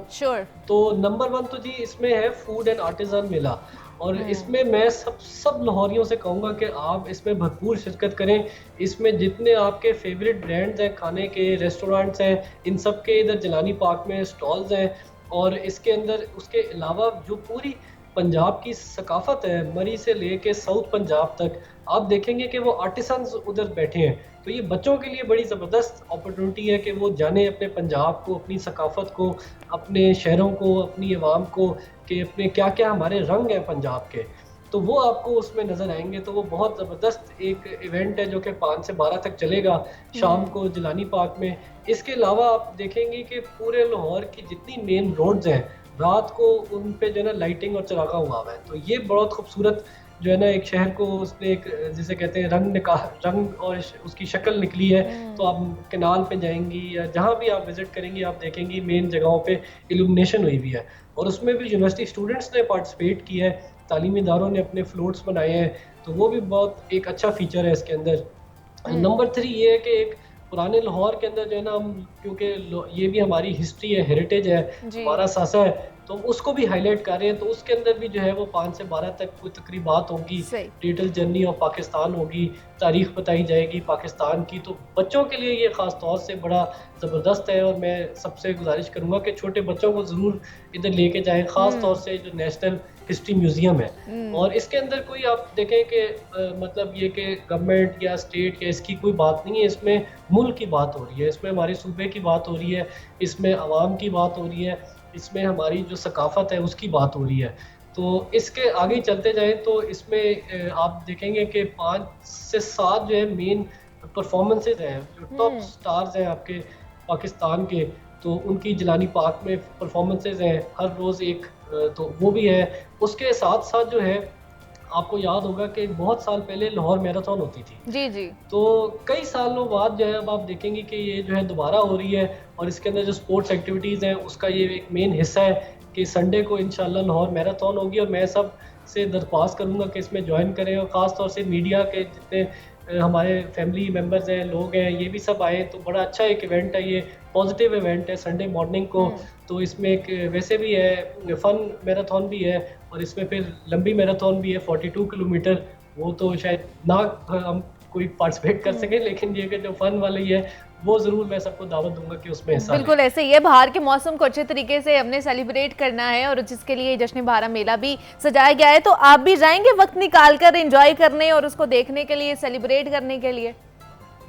तो नंबर 1 तो जी इसमें है फूड एंड आर्टिज़न मेला। और इसमें मैं सब लाहौरियों से कहूँगा कि आप इसमें भरपूर शिरकत करें। इसमें जितने आपके फेवरेट ब्रांड्स हैं, खाने के रेस्टोरेंट्स हैं, इन सब के इधर जिलानी पार्क में स्टॉल्स हैं। और इसके अंदर उसके अलावा जो पूरी पंजाब की सकाफत है, मरी से लेके साउथ पंजाब तक, आप देखेंगे कि वो आर्टिसंस उधर बैठे हैं। तो ये बच्चों के लिए बड़ी ज़बरदस्त अपॉर्चुनिटी है कि वो जाने अपने पंजाब को, अपनी सकाफत को, अपने शहरों को, अपनी आवाम को, कि अपने क्या क्या हमारे रंग हैं पंजाब के, तो वो आपको उसमें नज़र आएंगे। तो वो बहुत ज़बरदस्त एक इवेंट है जो कि 5 से 12 तक चलेगा शाम को जिलानी पार्क में। इसके अलावा आप देखेंगे कि पूरे लाहौर की जितनी मेन रोड्स हैं, रात को उन पे जो है ना लाइटिंग और चरागा हुआ है। तो ये बहुत खूबसूरत जो है ना एक शहर को उसने एक जिसे कहते हैं रंग और उसकी शक्ल निकली है। तो आप कैनाल पे जाएंगी या जहाँ भी आप विजिट करेंगी आप देखेंगी मेन जगहों पे इल्यूमिनेशन हुई हुई है, और उसमें भी यूनिवर्सिटी स्टूडेंट्स ने पार्टिसिपेट किया है, तालीमी इदारों ने अपने फ्लोट्स बनाए हैं, तो वो भी बहुत एक अच्छा फीचर है इसके अंदर। नंबर 3 ये है कि एक पुराने लाहौर के अंदर जो है ना हम, क्योंकि ये भी हमारी हिस्ट्री है, हेरिटेज है, हमारा सासा है, तो उसको भी हाईलाइट कर रहे हैं। तो उसके अंदर भी जो है वो 5 से 12 तक कोई तकरीबात होगी, डिजिटल जर्नी ऑफ पाकिस्तान होगी, तारीख बताई जाएगी पाकिस्तान की। तो बच्चों के लिए ये ख़ास तौर से बड़ा ज़बरदस्त है, और मैं सबसे गुजारिश करूँगा कि छोटे बच्चों को ज़रूर इधर लेके जाएँ, ख़ास तौर से जो नेशनल हिस्ट्री म्यूज़ियम है। और इसके अंदर कोई आप देखें कि मतलब ये कि गवर्नमेंट या स्टेट या इसकी कोई बात नहीं है, इसमें मुल्क की बात हो रही है, इसमें हमारे सूबे की बात हो रही है, इसमें आवाम की बात हो रही है, इसमें हमारी जो सकाफ़त है उसकी बात हो रही है। तो इसके आगे चलते जाएँ तो इसमें आप देखेंगे कि 5 से 7 जो है मेन परफॉर्मेंसेज हैं, जो टॉप स्टार्स हैं आपके पाकिस्तान के, तो उनकी जिलानी पार्क में परफॉर्मेंसेज हैं हर रोज़ एक, तो वो भी है। उसके साथ साथ जो है आपको याद होगा कि बहुत साल पहले लाहौर मैराथन होती थी। जी जी। तो कई सालों बाद जो है अब आप देखेंगे कि ये जो है दोबारा हो रही है, और इसके अंदर जो स्पोर्ट्स एक्टिविटीज़ हैं उसका ये एक मेन हिस्सा है कि संडे को इंशाल्लाह लाहौर मैराथन होगी, और मैं सब से दरख्वास्त करूँगा कि इसमें ज्वाइन करें, और ख़ास तौर से मीडिया के जितने हमारे फैमिली मेम्बर्स हैं, लोग हैं, ये भी सब आए। तो बड़ा अच्छा एक इवेंट है, ये पॉजिटिव इवेंट है संडे मॉर्निंग को। तो इसमें एक वैसे भी है फ़न मैराथन भी है, और इसमें फिर लंबी मैराथन भी है 42 किलोमीटर। वो तो शायद ना हम कोई पार्टिसिपेट कर सकें, लेकिन ये कि जो फ़न वाली है वो ज़रूर मैं सबको दावत दूंगा कि उसमें हिस्सा लें। बिल्कुल ऐसे ही है, बाहर के मौसम को अच्छे तरीके से हमने सेलिब्रेट करना है, और जिसके लिए जश्न बहारा मेला भी सजाया गया है। तो आप भी जाएंगे वक्त निकाल कर एंजॉय करने और उसको देखने के लिए, सेलिब्रेट करने के लिए?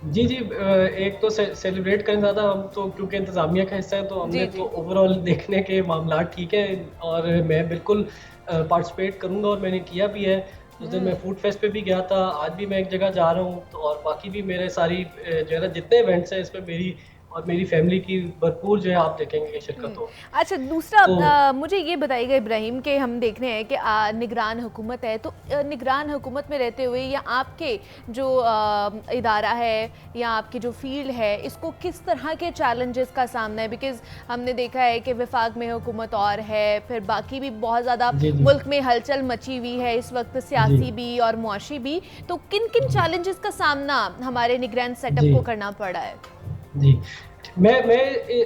जी जी, एक तो सेलिब्रेट करें ज़्यादा, हम तो क्योंकि इंतज़ामिया का हिस्सा है तो हमने तो ओवरऑल देखने के मामला ठीक है, और मैं बिल्कुल पार्टिसिपेट करूँगा, और मैंने किया भी है। उस दिन मैं फूड फेस्ट पे भी गया था, आज भी मैं एक जगह जा रहा हूँ, तो और बाकी भी मेरे सारी जो है ना जितने इवेंट्स हैं इसमें मेरी और मेरी फैमिली की भरपूर जो है आप देखेंगे कि शिरकत हो। अच्छा, दूसरा मुझे ये बताइएगा इब्राहिम कि हम देख रहे हैं कि निगरान हुकूमत है, तो निगरान हुकूमत में रहते हुए या आपके जो इदारा है या आपकी जो फील्ड है, इसको किस तरह के चैलेंजेस का सामना है? बिकॉज़ हमने देखा है कि वफाक में हुकूमत और है, फिर बाकी भी बहुत ज़्यादा मुल्क में हलचल मची हुई है इस वक्त, सियासी भी और मुआशी भी। तो किन किन चैलेंजेस का सामना हमारे निगरान सेटअप को करना पड़ा है? जी, मैं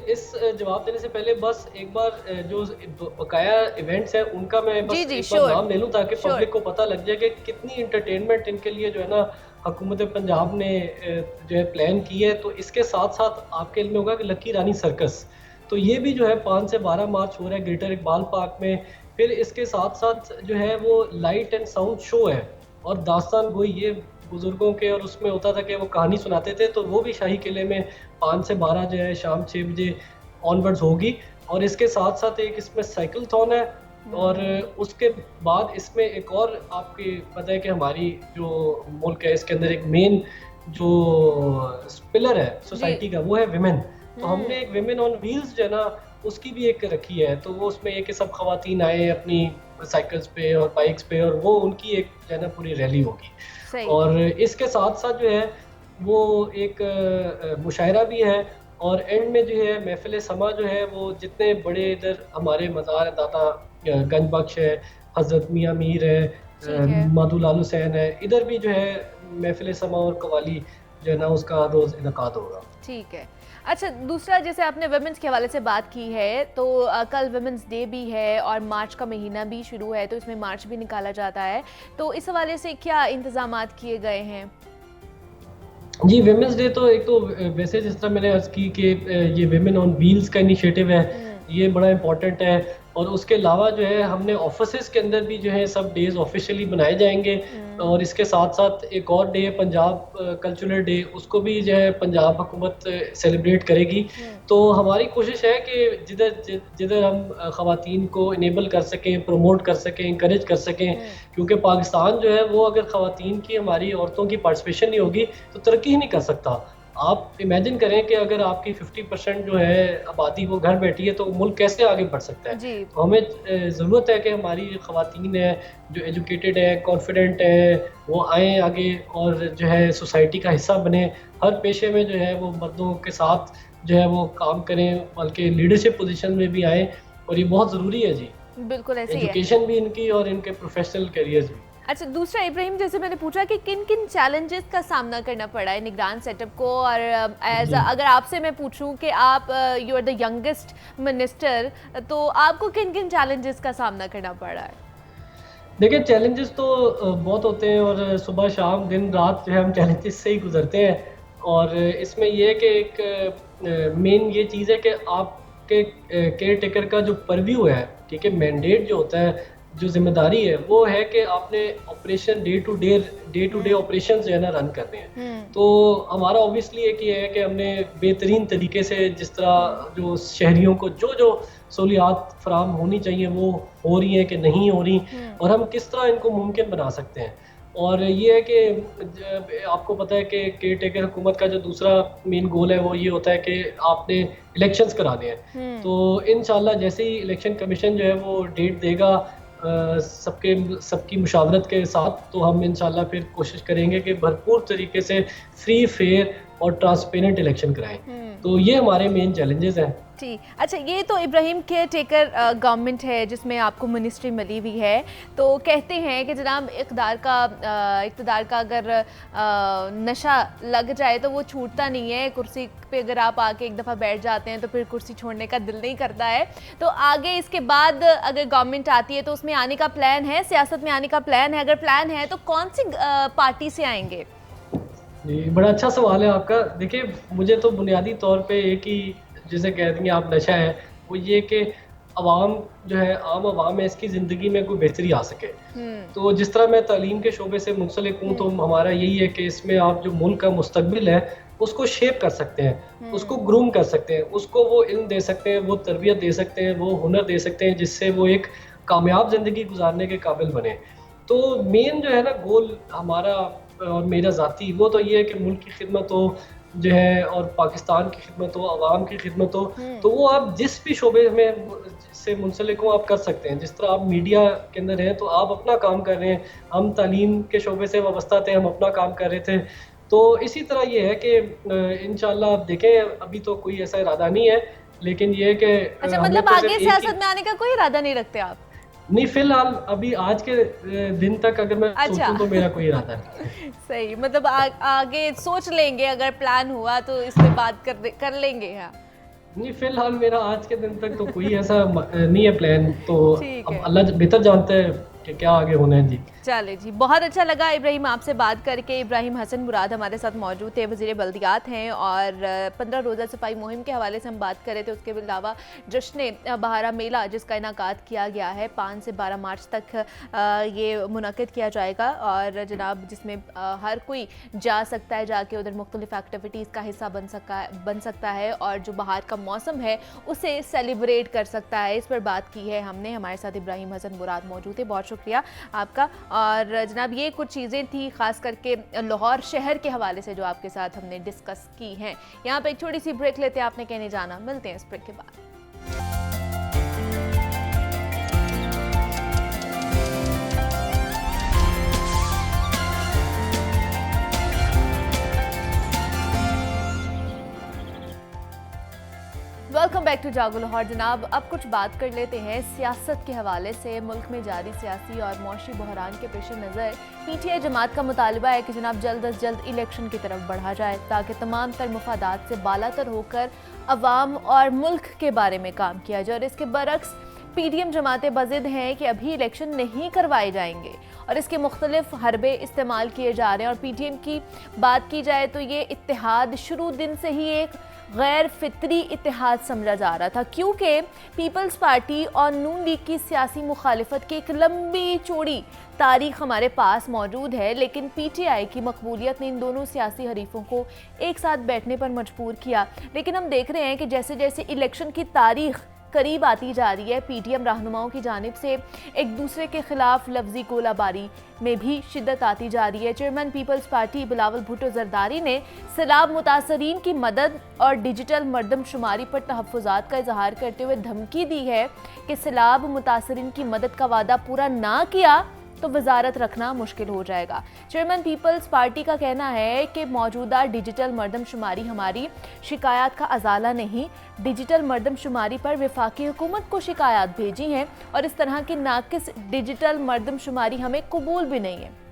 इस जवाब देने से पहले बस एक बार जो बकाया इवेंट्स हैं उनका मैं बस एक बार नाम ले लूँ, ताकि पब्लिक को पता लग जाए कि कितनी इंटरटेनमेंट इनके लिए जो है ना हुकूमत पंजाब ने जो है प्लान की है। तो इसके साथ साथ आपके इल्म में होगा कि लकी रानी सर्कस, तो ये भी जो है 5 से 12 मार्च हो रहा है ग्रेटर इकबाल पार्क में। फिर इसके साथ साथ जो है वो लाइट एंड साउंड शो है, और दास्तान गोई ये बुजुर्गों के, और उसमें होता था कि वो कहानी सुनाते थे, तो वो भी शाही किले में 5 से 12 जो है शाम 6 बजे ऑनवर्ड्स होगी। और इसके साथ साथ एक इसमें साइकिल थॉन है, और उसके बाद इसमें एक और आपके पता है कि हमारी जो मुल्क है इसके अंदर एक मेन जो पिलर है सोसाइटी का वो है विमेन। तो हमने एक विमेन ऑन व्हील्स जो है ना उसकी भी एक रखी है, तो वो उसमें एक सब खवातीन आए अपनी साइकिल्स पे और बाइक्स पे, और वो उनकी एक जो है ना पूरी रैली होगी। और इसके साथ साथ जो है वो एक मुशायरा भी है, और एंड में जो है महफिल समा जो है वो जितने बड़े इधर हमारे मज़ार दाता गंज बख्श है, हज़रत मियाँ मीर है, माधु लाल हुसैन है, इधर भी जो है महफिल समा और कवाली जो है ना उसका रोज़ इनकाद होगा। ठीक है। अच्छा, दूसरा जैसे आपने वुमेंस के हवाले से बात की है, तो कल वुमेंस डे भी है और मार्च का महीना भी शुरू है, तो इसमें मार्च भी निकाला जाता है, तो इस हवाले से क्या इंतजामात किए गए हैं? जी, वुमेंस डे तो एक तो वैसे जिस तरह मैंने अर्ज़ की कि ये विमेन ऑन व्हील्स का इनिशिएटिव है, ये बड़ा इम्पोर्टेंट है। और उसके अलावा जो है हमने ऑफिसेस के अंदर भी जो है सब डेज ऑफिशियली बनाए जाएंगे, और इसके साथ साथ एक और डे है पंजाब कल्चरल डे, उसको भी जो है पंजाब हुकूमत सेलिब्रेट करेगी। तो हमारी कोशिश है कि जिधर जिधर हम ख़वातीन को इनेबल कर सकें, प्रमोट कर सकें, इंकरेज कर सकें, क्योंकि पाकिस्तान जो है वो अगर ख़वातीन की, हमारी औरतों की पार्टिसिपेशन नहीं होगी तो तरक्की ही नहीं कर सकता। आप इमेजिन करें कि अगर आपकी 50% जो है आबादी वो घर बैठी है तो मुल्क कैसे आगे बढ़ सकता है। जी। तो हमें ज़रूरत है कि हमारी जो ख़वातीन हैं, जो एजुकेटेड हैं, कॉन्फिडेंट हैं, वो आएँ आगे और जो है सोसाइटी का हिस्सा बने। हर पेशे में जो है वो मर्दों के साथ जो है वो काम करें, बल्कि लीडरशिप पोजीशन में भी आएँ, और ये बहुत ज़रूरी है जी। बिल्कुल ऐसे ही है। एजुकेशन भी इनकी और इनके प्रोफेशनल करियर्स भी। अच्छा, दूसरा इब्राहिम, जैसे मैंने पूछा कि किन किन चैलेंजेस का सामना करना पड़ा है निगरान सेटअप को, और एज अगर आपसे मैं पूछूं कि आप you are the youngest minister, तो आपको किन किन चैलेंजेस का सामना करना पड़ा है? देखिए, चैलेंजेस तो बहुत होते हैं, और सुबह शाम दिन रात जो है हम चैलेंजेस से ही गुजरते हैं। और इसमें ये है कि एक मेन ये चीज़ है कि आपके केयर टेकर का जो परव्यू है, ठीक है, मैंडेट जो होता है, जो जिम्मेदारी है, वो है कि आपने operation day to day operation जो है ना रन करने हैं। तो हमारा ऑब्वियसली एक ये है कि हमने बेहतरीन तरीके से, जिस तरह जो शहरियों को जो जो सहूलियात फराम होनी चाहिए वो हो रही हैं कि नहीं हो रही, और हम किस तरह इनको मुमकिन बना सकते हैं। और ये है कि आपको पता है कि केयर टेकर हुकूमत का जो दूसरा मेन गोल है वो ये होता है कि आपने इलेक्शंस कराने हैं। तो इंशाल्लाह जैसे ही इलेक्शन कमीशन जो है वो डेट देगा सबकी मुशावरत के साथ, तो हम इंशाल्लाह फिर कोशिश करेंगे कि भरपूर तरीके से फ्री, फेयर और ट्रांसपेरेंट इलेक्शन कराएं। तो ये हमारे मेन चैलेंजेस हैं। ठीक। अच्छा, ये तो इब्राहिम केयर टेकर गवर्नमेंट है जिसमें आपको मिनिस्ट्री मिली हुई है, तो कहते हैं कि जनाब इक़्तिदार का अगर नशा लग जाए तो वो छूटता नहीं है। कुर्सी पे अगर आप आके एक दफ़ा बैठ जाते हैं तो फिर कुर्सी छोड़ने का दिल नहीं करता है। तो आगे इसके बाद अगर गवर्नमेंट आती है तो उसमें आने का प्लान है, सियासत में आने का प्लान है? अगर प्लान है तो कौन सी पार्टी से आएंगे? जी, बड़ा अच्छा सवाल है आपका। देखिए, मुझे तो बुनियादी तौर पे एक ही जिसे कह देंगे आप नशा है, वो ये कि आवाम जो है, आम आवाम है, इसकी ज़िंदगी में कोई बेहतरी आ सके। तो जिस तरह मैं तालीम के शोबे से मुंसलिक हूँ, तो हमारा यही है कि इसमें आप जो मुल्क का मुस्तकबिल है उसको शेप कर सकते हैं, उसको ग्रूम कर सकते हैं, उसको वो इल्म दे सकते हैं, वो तरबियत दे सकते हैं, वो हुनर दे सकते हैं, जिससे वो एक कामयाब ज़िंदगी गुजारने के काबिल बने। तो मेन जो है ना गोल हमारा और मेरा ज़ाती, वो तो ये है कि मुल्क की खिदमत हो जो है, और पाकिस्तान की खिदमत हो, आवाम की खिदमत हो। तो वो आप जिस भी शोबे में से मुंसलिक हो आप कर सकते हैं। जिस तरह आप मीडिया के अंदर हैं तो आप अपना काम कर रहे हैं, हम तालीम के शोबे से वाबस्ता थे, हम अपना काम कर रहे थे। तो इसी तरह ये है कि इंशाल्लाह आप देखें, अभी तो कोई ऐसा इरादा नहीं है, लेकिन ये है कि अच्छा, मतलब आगे सियासत में आने का कोई इरादा नहीं रखते आप? नहीं, फिलहाल अभी आज के दिन तक अगर मैं सोचूं तो मेरा कोई इरादा नहीं। सही, मतलब आगे सोच लेंगे, अगर प्लान हुआ तो इस पे बात कर लेंगे। हाँ, नहीं, फिलहाल मेरा आज के दिन तक तो कोई ऐसा नहीं है प्लान। तो अब अल्लाह बेहतर जानता है कि क्या आगे होना है। जी चले जी, बहुत अच्छा लगा इब्राहिम आपसे बात करके। इब्राहिम हसन मुराद हमारे साथ मौजूद थे, वज़ीर बल्दियात हैं, और 15 रोज़ा सफाई मुहिम के हवाले से हम बात कर रहे थे। उसके अलावा जश्न बहारा मेला जिसका इनाकात किया गया है 5 से 12 मार्च तक ये मुनक़िद किया जाएगा, और जनाब जिसमें हर कोई जा सकता है, जाके उधर मुख्तलिफ एक्टिविटीज़ का हिस्सा बन सकता है, और जो बहार का मौसम है उसे सेलिब्रेट कर सकता है। इस पर बात की है हमने। हमारे साथ इब्राहिम हसन मुराद मौजूद थे, बहुत शुक्रिया आपका। और जनाब ये कुछ चीज़ें थी ख़ास करके लाहौर शहर के हवाले से जो आपके साथ हमने डिस्कस की हैं। यहाँ पे एक छोटी सी ब्रेक लेते हैं, आपने कहने जाना, मिलते हैं इस ब्रेक के बाद। वेलकम बैक टू जागो लाहौर। जनाब अब कुछ बात कर लेते हैं सियासत के हवाले से। मुल्क में जारी सियासी और मौशी बहरान के पेश नज़र पीटीआई जमात का मुतालबा है कि जनाब जल्द अज जल्द इलेक्शन की तरफ बढ़ा जाए, ताकि तमाम तर मुफादात से बालातर होकर अवाम और मुल्क के बारे में काम किया जाए। और इसके बरक्स पीडीएम जमातें बज़िद हैं कि अभी इलेक्शन नहीं करवाए जाएंगे, और इसके मुख्तलिफ हरबे इस्तेमाल किए जा रहे हैं। और पीटीएम की बात की जाए तो ये इत्तेहाद शुरू दिन से ही एक गैर फितरी इत्तेहाद समझा जा रहा था, क्योंकि पीपल्स पार्टी और नून लीग की सियासी मुखालिफत की एक लंबी चौड़ी तारीख हमारे पास मौजूद है। लेकिन पीटीआई की मकबूलियत ने इन दोनों सियासी हरीफों को एक साथ बैठने पर मजबूर किया। लेकिन हम देख रहे हैं कि जैसे जैसे इलेक्शन की तारीख करीब आती जा रही है। पीटीएम रहनुमाओं की जानिब से एक दूसरे के खिलाफ लफ्जी गोलाबारी में भी शिद्दत आती जा रही है। Chairman Peoples Party Bilawal Bhutto Zardari ने सैलाब मुतासरीन की मदद और डिजिटल मरदमशुमारी पर तहफ़्फ़ुज़ात का इजहार करते हुए धमकी दी है कि सैलाब मुतासरीन की मदद का वादा पूरा ना किया तो वजारत रखना मुश्किल हो जाएगा। चेयरमैन पीपल्स पार्टी का कहना है कि मौजूदा डिजिटल मरदमशुमारी हमारी शिकायत का अजाला नहीं, डिजिटल मरदमशुमारी पर वफाकी हुकूमत को शिकायत भेजी हैं और इस तरह की नाकिस डिजिटल मरदमशुमारी हमें कबूल भी नहीं है।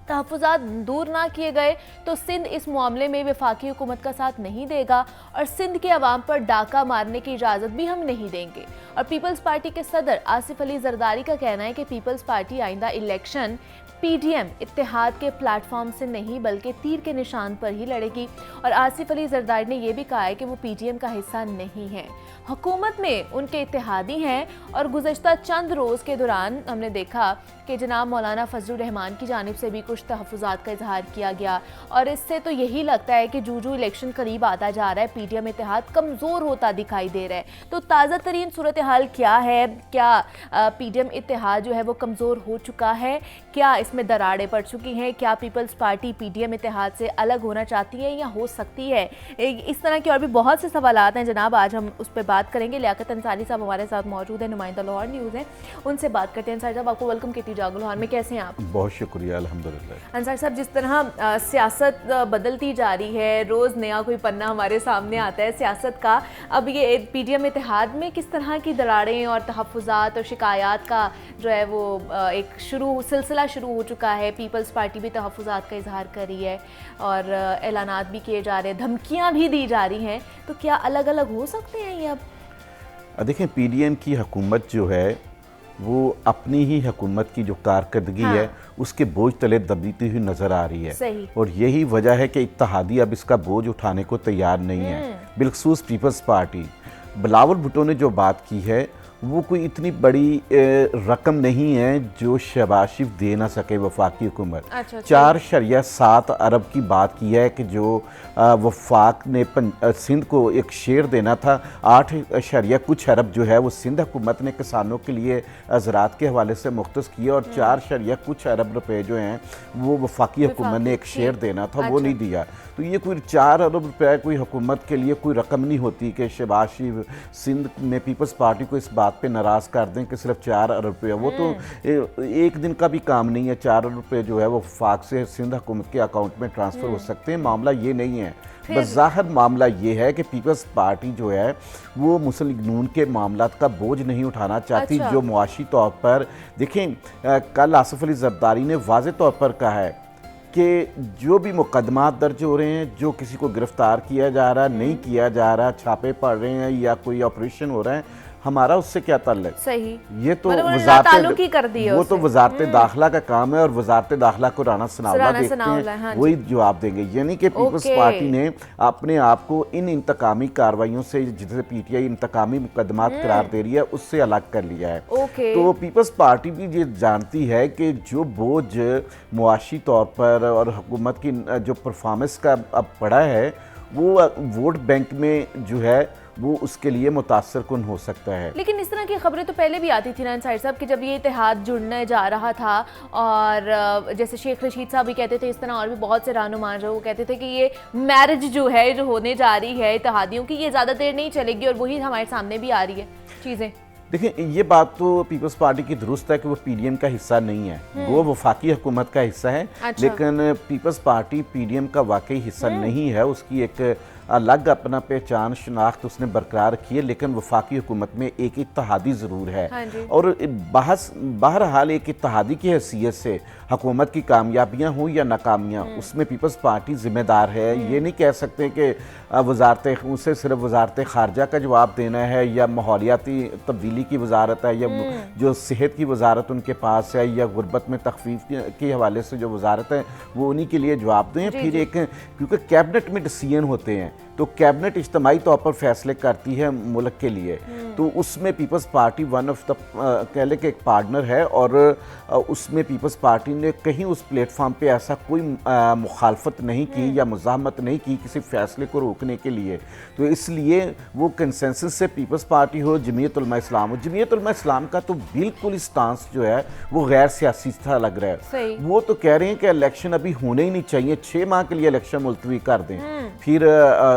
तहफ़्फ़ुज़ात दूर ना किए गए तो सिंध इस मामले में वफाकी हुकूमत का साथ नहीं देगा और सिंध के अवाम पर डाका मारने की इजाज़त भी हम नहीं देंगे। और पीपल्स पार्टी के सदर आसिफ अली जरदारी का कहना है कि पीपल्स पार्टी आइंदा इलेक्शन पीडीएम इत्तेहाद के प्लेटफॉर्म से नहीं बल्कि तीर के निशान पर ही लड़ेगी। और आसिफ अली जरदारी ने यह भी कहा है कि वो पीडीएम का हिस्सा नहीं है, हुकूमत में उनके इत्तेहादी हैं। और गुज़श्ता चंद रोज़ के दौरान हमने देखा कि जनाब मौलाना फजलुर रहमान की जानिब से भी कुछ तहफ़्फ़ुज़ात का इजहार किया गया और इससे तो यही लगता है कि जूजू इलेक्शन करीब आता जा रहा है, पीडीएम इत्तेहाद कमज़ोर होता दिखाई दे रहा है। तो ताज़ा तरीन सूरत हाल क्या है? क्या पीडीएम इत्तेहाद जो है वो कमज़ोर हो चुका है? क्या इसमें दरारें पड़ चुकी हैं? क्या पीपल्स पार्टी पीडीएम इत्तेहाद से अलग होना चाहती है या हो सकती है? इस तरह के और भी बहुत से सवालात हैं जनाब, आज हम उस पर बात करेंगे। लियाकत अंसारी साहब हमारे साथ मौजूद है, नुमाइंदा लाहौर न्यूज़ हैं, उनसे बात करते हैं। अंसारी साहब, आपको वेलकम कहती जागो लाहौर में, कैसे हैं आप? बहुत शुक्रिया, अल्हम्दुलिल्लाह। अंसारी साहब, जिस तरह सियासत बदलती जा रही है, रोज़ नया कोई पन्ना हमारे सामने आता है सियासत का, अब ये पीडीएम इत्तेहाद में किस तरह की दरारें और तहफ़्फ़ुज़ात और शिकायत का जो है वो एक सिलसिला शुरू हो चुका है। पीपल्स पार्टी भी तहफ़्फ़ुज़ात का इजहार कर रही है और ऐलानात भी किए जा रहे हैं, धमकियाँ भी दी जा रही हैं, तो क्या अलग अलग हो सकते हैं ये अब? देखें, पीडीएम की हुकूमत जो है वो अपनी ही हुकूमत की जो कारकर्दगी है उसके बोझ तले दबीती हुई नज़र आ रही है। सही। और यही वजह है कि इत्तेहादी अब इसका बोझ उठाने को तैयार नहीं है। बिलखसूस पीपल्स पार्टी, बिलावल भुट्टो ने जो बात की है वो कोई इतनी बड़ी रकम नहीं है जो शहबाज शरीफ दे ना सके वफाकी हुकूमत। 4.7 अरब की बात की है कि जो वफाक ने सिंध को एक शेयर देना था, 8 कुछ अरब जो है वो सिंध हुकूमत ने किसानों के लिए ज़राअत के हवाले से मुख्तस किया और 4 कुछ अरब रुपए जो हैं वो वफाकी हुकूमत ने एक शेयर देना था, वो नहीं दिया। तो ये कोई 4 अरब रुपए कोई हुकूमत के लिए कोई रकम नहीं होती कि शहबाज शरीफ सिंध में पीपल्स पार्टी को इस बात पे नाराज़ कर दें कि सिर्फ 4 अरब रुपये, वो तो एक दिन का भी काम नहीं है। 4 अरब रुपये जो है वो वफाक से सिंध हुकूमत के अकाउंट में ट्रांसफ़र हो सकते हैं। मामला ये नहीं है, बज़ाहिर मामला ये है कि पीपल्स पार्टी जो है वो मुस्लिम लीग नून के मामलात का बोझ नहीं उठाना चाहती। जो मुआशी तौर पर देखें, कल आसिफ अली जरदारी ने वाज़े तौर पर कहा है कि जो भी मुकदमात दर्ज हो रहे हैं, जो किसी को गिरफ्तार किया जा रहा है, नहीं किया जा रहा, छापे पड़ रहे हैं या कोई ऑपरेशन हो रहा है, हमारा उससे क्या ताल्लुक? सही, ये तो वजारत दाखिला का काम है और वजारत दाखिला को राना सनाउल्लाह देखते हैं, वही जवाब देंगे। यानी कि पीपल्स पार्टी ने अपने आप को इन इंतकामी कार्रवाइयों से, जिसे पीटीआई इंतकामी मुकदमात करार दे रही है, उससे अलग कर लिया है। तो पीपल्स पार्टी भी ये जानती है कि जो बोझ मुआशी तौर पर और हुकूमत की जो परफॉर्मेंस का अब पड़ा है वो वोट बैंक में जो है वो उसके लिए मुतासर कुन हो सकता है। लेकिन इस तरह की खबरें तो पहले भी आती थी ना अंसारी साहब कि जब ये इत्तेहाद जुड़ने जा रहा था, और जैसे शेख रशीद साहब भी कहते थे, इस तरह और भी बहुत से रहनुमा जो वो कहते थे कि ये मैरिज जो है जो होने जा रही है इत्तेहादियों की, ये ज़्यादा देर नहीं चलेगी, और वही हमारे सामने भी आ रही है चीज़ें। देखिए, ये बात तो पीपल्स पार्टी की दुरुस्त है कि वो पीडीएम का हिस्सा नहीं है, वो वफाकी हुकूमत का हिस्सा है। लेकिन पीपल्स पार्टी पीडीएम का वाकई हिस्सा नहीं है, उसकी एक अलग अपना पहचान शनाख्त उसने बरकरार रखी है, लेकिन वफाकी हुकूमत में एक इत्तेहादी ज़रूर है। और बहरहाल एक इत्तेहादी की हैसियत से हुकूमत की कामयाबियाँ हों या नाकामियाँ, उसमें पीपल्स पार्टी ज़िम्मेदार है। ये नहीं कह सकते कि वजारत उसे सिर्फ वजारत ख़ारजा का जवाब देना है या माहौलियाती तब्दीली की वजारत है या जो सेहत की वजारत उनके पास है या गुर्बत में तखफीफ के हवाले से जो वजारत है वो उन्हीं के लिए जवाब दें। फिर एक क्योंकि कैबिनेट में डिसीजन होते हैं, तो कैबिनेट इज्तमाही तौर पर फैसले करती है मुल्क के लिए, तो उसमें Peoples Party one of the कह लें कि एक पार्टनर है, और उसमें पीपल्स पार्टी ने कहीं उस प्लेटफॉर्म पे ऐसा कोई मुखालफत नहीं की या मुज़ाहमत नहीं की किसी फैसले को रोकने के लिए। तो इसलिए वो कंसेंसस से पीपल्स पार्टी हो, जमीयत उलमा इस्लाम हो, जमीयत उलमा इस्लाम का तो बिल्कुल स्टांस जो है वो गैर सियासी सा लग रहा है। सही। वो तो कह रहे हैं कि इलेक्शन अभी होने ही नहीं चाहिए, 6 माह के लिए इलेक्शन मुलतवी कर दें। फिर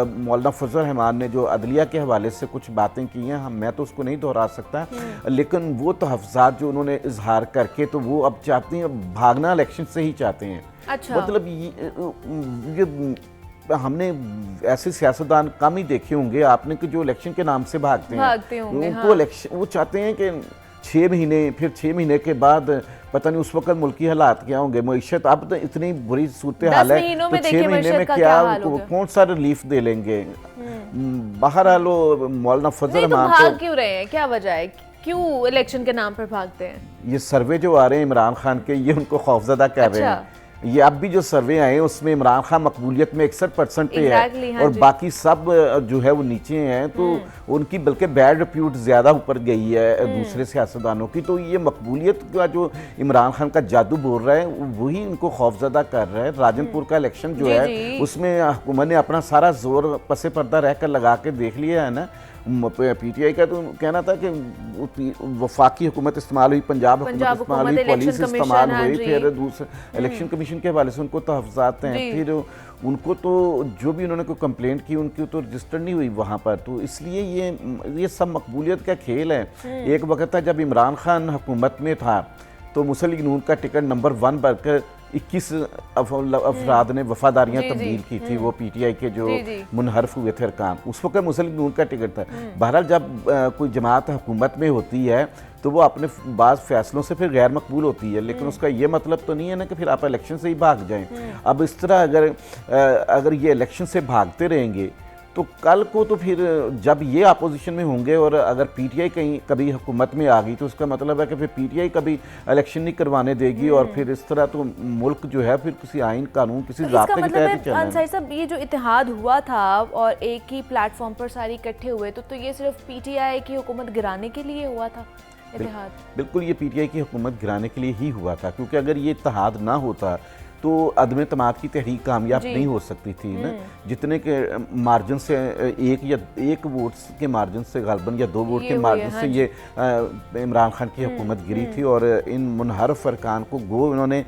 मौलाना फजल रहमान ने जो अदलिया के हवाले से कुछ बातें की हैं, मैं तो उसको नहीं दोहरा सकता, लेकिन वो तहफ़्ज़ात जो उन्होंने इजहार करके तो वो अब चाहते हैं भागना इलेक्शन से ही चाहते हैं। अच्छा। मतलब ये हमने ऐसे सियासतदान कम ही देखे होंगे आपने कि जो इलेक्शन के नाम से भागते होंगे, उनको इलेक्शन वो चाहते हैं कि 6 महीने, फिर 6 महीने के बाद पता नहीं उस वक्त मुल्की हालात क्या होंगे, मईशत अब तो इतनी बुरी सूरत हाल है, तो 6 महीने में क्या कौन सा रिलीफ दे लेंगे। बहरहाल मौलाना फजल रहमान भाग क्यों रहे हैं, क्या वजह है, क्यों इलेक्शन के नाम पर भागते हैं? ये सर्वे जो आ रहे हैं इमरान खान के, ये उनको खौफजदा कर रहे हैं। ये अब भी जो सर्वे आए हैं उसमें इमरान खान मकबूलियत में 61% पे है, हाँ, और बाकी सब जो है वो नीचे हैं, तो उनकी बल्कि बैड रिप्यूट ज़्यादा ऊपर गई है दूसरे सियासतदानों की। तो ये मकबूलियत का जो इमरान खान का जादू बोल रहा है वही इनको खौफजदा कर रहा है। राजनपुर का इलेक्शन जो है उसमें हुकूमत ने अपना सारा जोर पसे पर्दा रह कर लगा के देख लिया है ना। PTI का तो कहना था कि वफाकी हुकूमत इस्तेमाल हुई, पंजाब हुकूमत इस्तेमाल हुई, पुलिस इस्तेमाल हुई, फिर दूसरे इलेक्शन कमीशन के हवाले से उनको तहफ़्ज़ात हैं, फिर उनको तो जो भी उन्होंने कोई कंप्लेंट की उनकी तो रजिस्टर नहीं हुई वहाँ पर। तो इसलिए ये सब मकबूलियत का खेल है। एक वक्त था जब इमरान खान हुकूमत में था तो मुस्लिम लीग नून का टिकट नंबर 1 बनकर 21 अफराद ने वफादारियाँ तब्दील की थी, वो PTI के जो मुनहरफ हुए थे अरकान, उस वक्त मुस्लिम लीग नून का टिकट था। बहरहाल जब कोई जमात हुकूमत में होती है तो वो अपने बाज़ फैसलों से फिर गैर मकबूल होती है, लेकिन उसका ये मतलब तो नहीं है ना कि फिर आप इलेक्शन से ही भाग जाएं। अब इस तरह अगर ये इलेक्शन से भागते रहेंगे तो कल को तो फिर जब ये अपोजिशन में होंगे और अगर PTI कहीं कभी हुकूमत में आ गई तो उसका मतलब है कि फिर PTI कभी इलेक्शन नहीं करवाने देगी, और फिर इस तरह तो मुल्क जो है फिर किसी आइन कानून किसी ज़ाब्ते के तहत ही चलना है। अंसारी साहब, ये जो इत्तेहाद हुआ था और एक ही प्लेटफॉर्म पर सारे इकट्ठे हुए तो ये सिर्फ PTI की हुकूमत गिराने के लिए हुआ था इत्तेहाद? बिल्कुल, ये PTI की हुकूमत गिराने के लिए ही हुआ था, क्योंकि अगर ये इत्तेहाद ना होता तो अदम तमाद की तहरीक कामयाब नहीं हो सकती थी ना। जितने के मार्जिन से एक वोट के मार्जिन से गालबन या 2 वोट के मार्जिन से ये इमरान खान की हुकूमत गिरी थी, और इन मुनहरफ अरकान को गो इन्होंने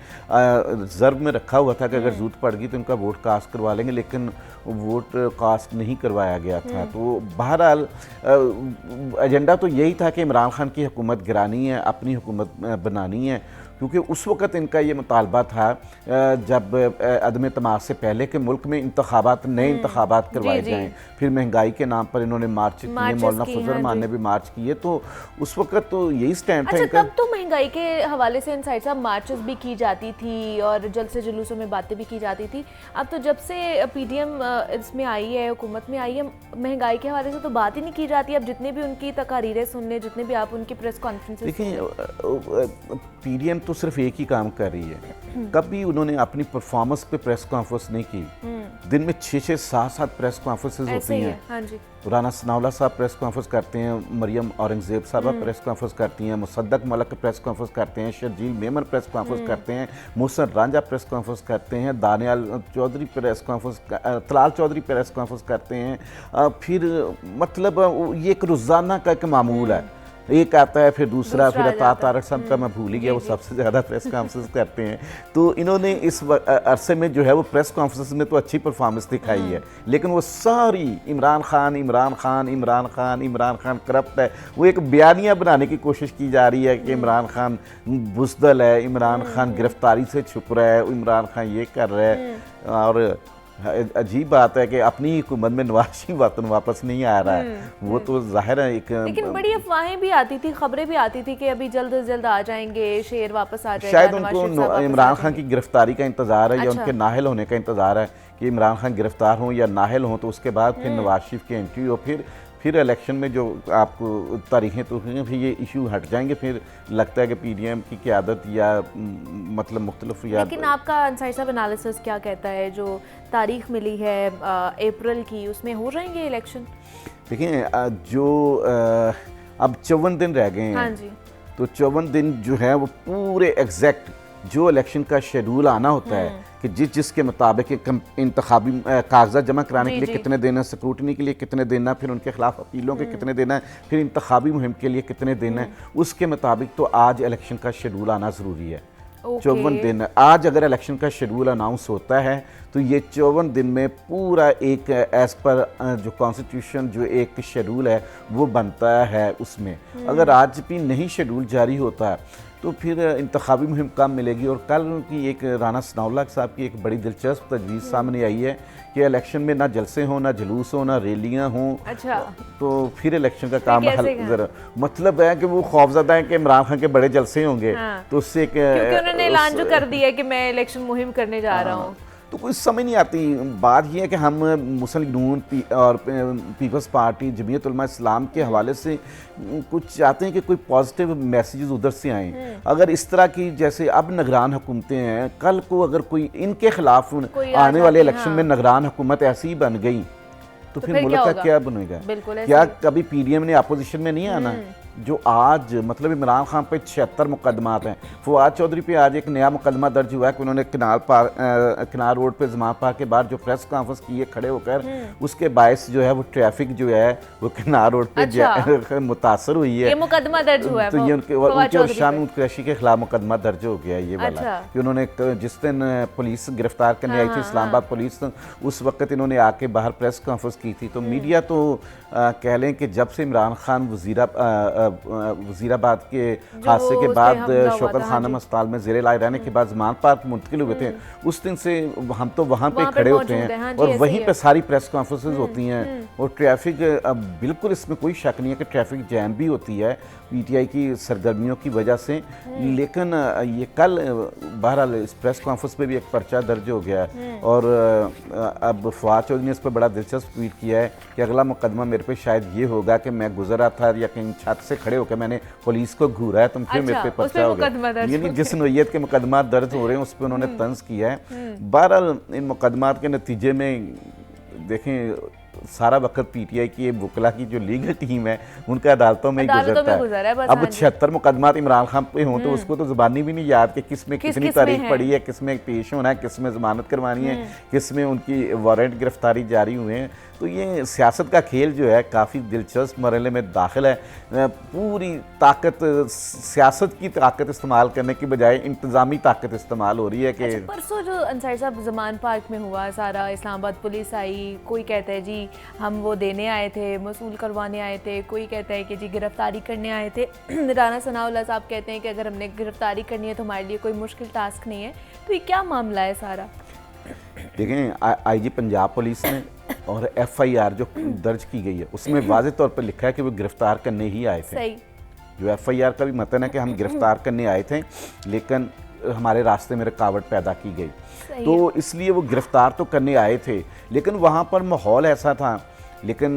ज़र्ब में रखा हुआ था कि अगर ज़रूरत पड़ गई तो इनका वोट कास्ट करवा लेंगे, लेकिन वोट कास्ट नहीं करवाया गया था। तो बहरहाल एजेंडा तो यही था कि इमरान खान की हुकूमत गिरानी है, अपनी हुकूमत बनानी है, क्योंकि उस वक़्त इनका ये मुतालबा था जब अदम तमाद से पहले के मुल्क में नए इंतखाबात करवाए जाएँ। फिर महंगाई के नाम पर इन्होंने मार्च किए, मौलाना फजल रहमान ने भी मार्च किए, तो उस वक़्त तो यही स्टैंड था इनका। तब तो महंगाई के हवाले से अंसारी साहब मार्चेस भी की जाती थी और जल्द से जुलूसों में बातें भी की जाती थी। अब तो जब से PDM इसमें आई है, हुकूमत में आई है, महंगाई के हवाले से तो बात ही नहीं की जाती। अब जितने भी उनकी तकारीरें सुनने, जितने भी आप उनकी प्रेस कॉन्फ्रेंसेस, देखिए PDM तो सिर्फ एक ही काम कर रही है, कभी उन्होंने अपनी परफॉर्मेंस पे प्रेस कॉन्फ्रेंस नहीं की। दिन में 6-6, 7-7 प्रेस कॉन्फ्रेंसेस होती हैं। हाँ जी। राना सनाउल्लाह साहब प्रेस कॉन्फ्रेंस करते हैं, मरियम औरंगजेब साहबा प्रेस कॉन्फ्रेंस करती हैं, मुसद्दक मलक प्रेस कॉन्फ्रेंस करते हैं, शर्जील मेमन प्रेस कॉन्फ्रेंस करते हैं, मोहसिन रांझा प्रेस कॉन्फ्रेंस करते हैं, Daniyal Chaudhry press conference, Talal Chaudhry press conference करते हैं। फिर मतलब ये एक रोज़ाना का एक मामूल है, एक आता है फिर दूसरा फिर तारक साहब का मैं भूल ही गया, वो सबसे ज़्यादा प्रेस कॉन्फ्रेंस करते हैं। तो इन्होंने इस अरसे में जो है वो प्रेस कॉन्फ्रेंस में तो अच्छी परफॉर्मेंस दिखाई है, लेकिन वो सारी इमरान खान करप्ट है, वो एक बयानिया बनाने की कोशिश की जा रही है कि इमरान खान बुज़दिल है, इमरान खान गिरफ्तारी से छुप रहा है, इमरान खान ये कर रहा है। और अजीब बात है कि अपनी हुकूमत में नवाज शरीफ वतन वापस नहीं आ रहा है, वो तो जाहिर है एक, लेकिन बड़ी अफवाहें भी आती थी, खबरें भी आती थी कि अभी जल्द से जल्द आ जाएंगे, शेर वापस आ जाएगा। शायद उनको इमरान खान की गिरफ्तारी का इंतजार है या उनके नाहल होने का इंतजार है कि इमरान खान गिरफ्तार हों या नाहल हों, तो उसके बाद फिर नवाज शरीफ की एंट्री हो, फिर फिर इलेक्शन में जो आपको तारीखें तो फिर ये इशू हट जाएंगे, फिर लगता है कि पीडीएम की क़यादत या मतलब मुख्तलिफ या। लेकिन आपका अंसारी साहब एनालिसिस क्या कहता है, जो तारीख मिली है अप्रैल की, उसमें हो जाएंगे इलेक्शन? देखिए जो अब 54 दिन रह गए हैं। हाँ जी। तो 54 दिन जो है वो पूरे एग्जैक्ट जो इलेक्शन का शेड्यूल आना होता है कि जिसके मुताबिक इंतखाबी कागजात जमा कराने के लिए कितने देना, स्क्रूटनी के लिए कितने देना, फिर उनके खिलाफ अपीलों के कितने देना है, फिर इंतखाबी मुहिम के लिए कितने देना है, उसके मुताबिक तो आज इलेक्शन का शेड्यूल आना ज़रूरी है। 54 दिन आज अगर इलेक्शन का शेड्यूल अनाउंस होता है तो ये 54 दिन में पूरा एक एज़ पर जो कॉन्स्टिट्यूशन जो एक शेड्यूल है वो बनता है उसमें। अगर आज भी नहीं शेड्यूल जारी होता तो फिर इंतखाबी मुहिम कम मिलेगी। और कल की एक राना सनाउल्लाह साहब की एक बड़ी दिलचस्प तजवीज़ सामने आई है कि इलेक्शन में ना जलसे हों, ना जुलूस हो, ना रैलियाँ हों। अच्छा। तो फिर इलेक्शन का काम जरा मतलब है कि वो खौफजदा है कि इमरान खान के बड़े जलसे होंगे। हाँ। तो उससे क्योंकि उन्होंने ऐलान जो कर दिया कि मैं इलेक्शन मुहिम करने जा रहा हूँ, तो कुछ समझ नहीं आती। बात यह है कि हम मुस्लिम नून और पीपल्स पार्टी जमीयत उलमा इस्लाम के हवाले से कुछ चाहते हैं कि कोई पॉजिटिव मैसेजेस उधर से आएँ। अगर इस तरह की जैसे अब निगरान हुकूमतें हैं, कल को अगर कोई इनके खिलाफ आने वाले इलेक्शन में निगरान हुकूमत ऐसी ही बन गई तो फिर मुल्क का क्या बनेगा? क्या कभी पीडीएम ने अपोजिशन में नहीं आना? जो आज मतलब इमरान खान पे 76 मुकदमात हैं। फवाद चौधरी पे आज एक नया मुकदमा दर्ज हुआ है कि उन्होंने किनार रोड पे जमा पार्क के बाहर जो प्रेस कॉन्फ्रेंस की है खड़े होकर, उसके बायस जो है वो ट्रैफिक जो है वो किनार रोड पे मुतासर हुई है। ये मुकदमा दर्ज हुआ है तो ये उनके और शामिल कुरैशी के खिलाफ मुकदमा दर्ज हो गया ये वाला कि उन्होंने जिस दिन पुलिस गिरफ्तार करने आई थी इस्लामाबाद पुलिस, उस वक्त इन्होंने आके बाहर प्रेस कॉन्फ्रेंस की थी। तो मीडिया तो कह लें कि जब से इमरान खान वजीराबाद के हादसे के बाद शौकत खानम अस्पताल में ज़ेरे इलाज रहने के बाद ज़मान पार्क मुंतकिल हुए थे, उस दिन से हम तो वहाँ पे खड़े होते हैं और वहीं पे सारी प्रेस कॉन्फ्रेंसेस होती हैं। और ट्रैफिक बिल्कुल इसमें कोई शक नहीं है कि ट्रैफिक जैम भी होती है पीटीआई की सरगर्मियों की वजह से। लेकिन ये कल बहरहाल इस प्रेस कॉन्फ्रेंस पे भी एक पर्चा दर्ज हो गया है और अब फवाद चौधरी ने इस पर बड़ा दिलचस्प ट्वीट किया है कि अगला मुकदमा मेरे पे शायद ये होगा कि मैं गुजरा था या कहीं छत से खड़े होकर मैंने पुलिस को घूरा है, तुम फिर मेरे पे पर्चा हो गया। यानी जिस नोयत के मुकदमा दर्ज हो रहे हैं उस पर उन्होंने तंज किया है। बहरहाल इन मुकदमात के नतीजे में देखें सारा वक्त पीटीआई की वकला की जो लीगल टीम है उनका अदालतों में ही गुजरता है। अब 76 मुकदमात इमरान खान पे हों तो उसको तो ज़बानी भी नहीं याद कि किस में कितनी तारीख पड़ी है, किस में पेश होना है, किस में ज़मानत करवानी है, किस में उनकी वारंट गिरफ्तारी जारी हुए हैं। तो ये सियासत का खेल जो है काफ़ी दिलचस्प मरहले में दाखिल है। पूरी ताकत सियासत की ताकत इस्तेमाल करने की बजाय इंतज़ामी ताकत इस्तेमाल हो रही है कि परसों जो अंसारी साहब ज़मान पार्क में हुआ सारा, इस्लामाबाद पुलिस आई, कोई कहता है जी हम वो देने आए थे, मसूल करवाने आए थे, कोई कहता है कि जी गिरफ्तारी करने आए थे। राना सनाउल्लाह साहब कहते हैं कि अगर हमने गिरफ्तारी करनी है तो हमारे लिए कोई मुश्किल टास्क नहीं है। तो ये क्या मामला है सारा? देखें आईजी पंजाब पुलिस ने और एफआईआर जो दर्ज की गई है उसमें वाज़ेह तौर पर लिखा है कि वो गिरफ्तार करने ही आए थे। सही। जो एफआईआर का भी मतन है कि हम गिरफ्तार करने आए थे लेकिन हमारे रास्ते में रुकावट पैदा की गई, तो इसलिए वो गिरफ्तार तो करने आए थे लेकिन वहाँ पर माहौल ऐसा था। लेकिन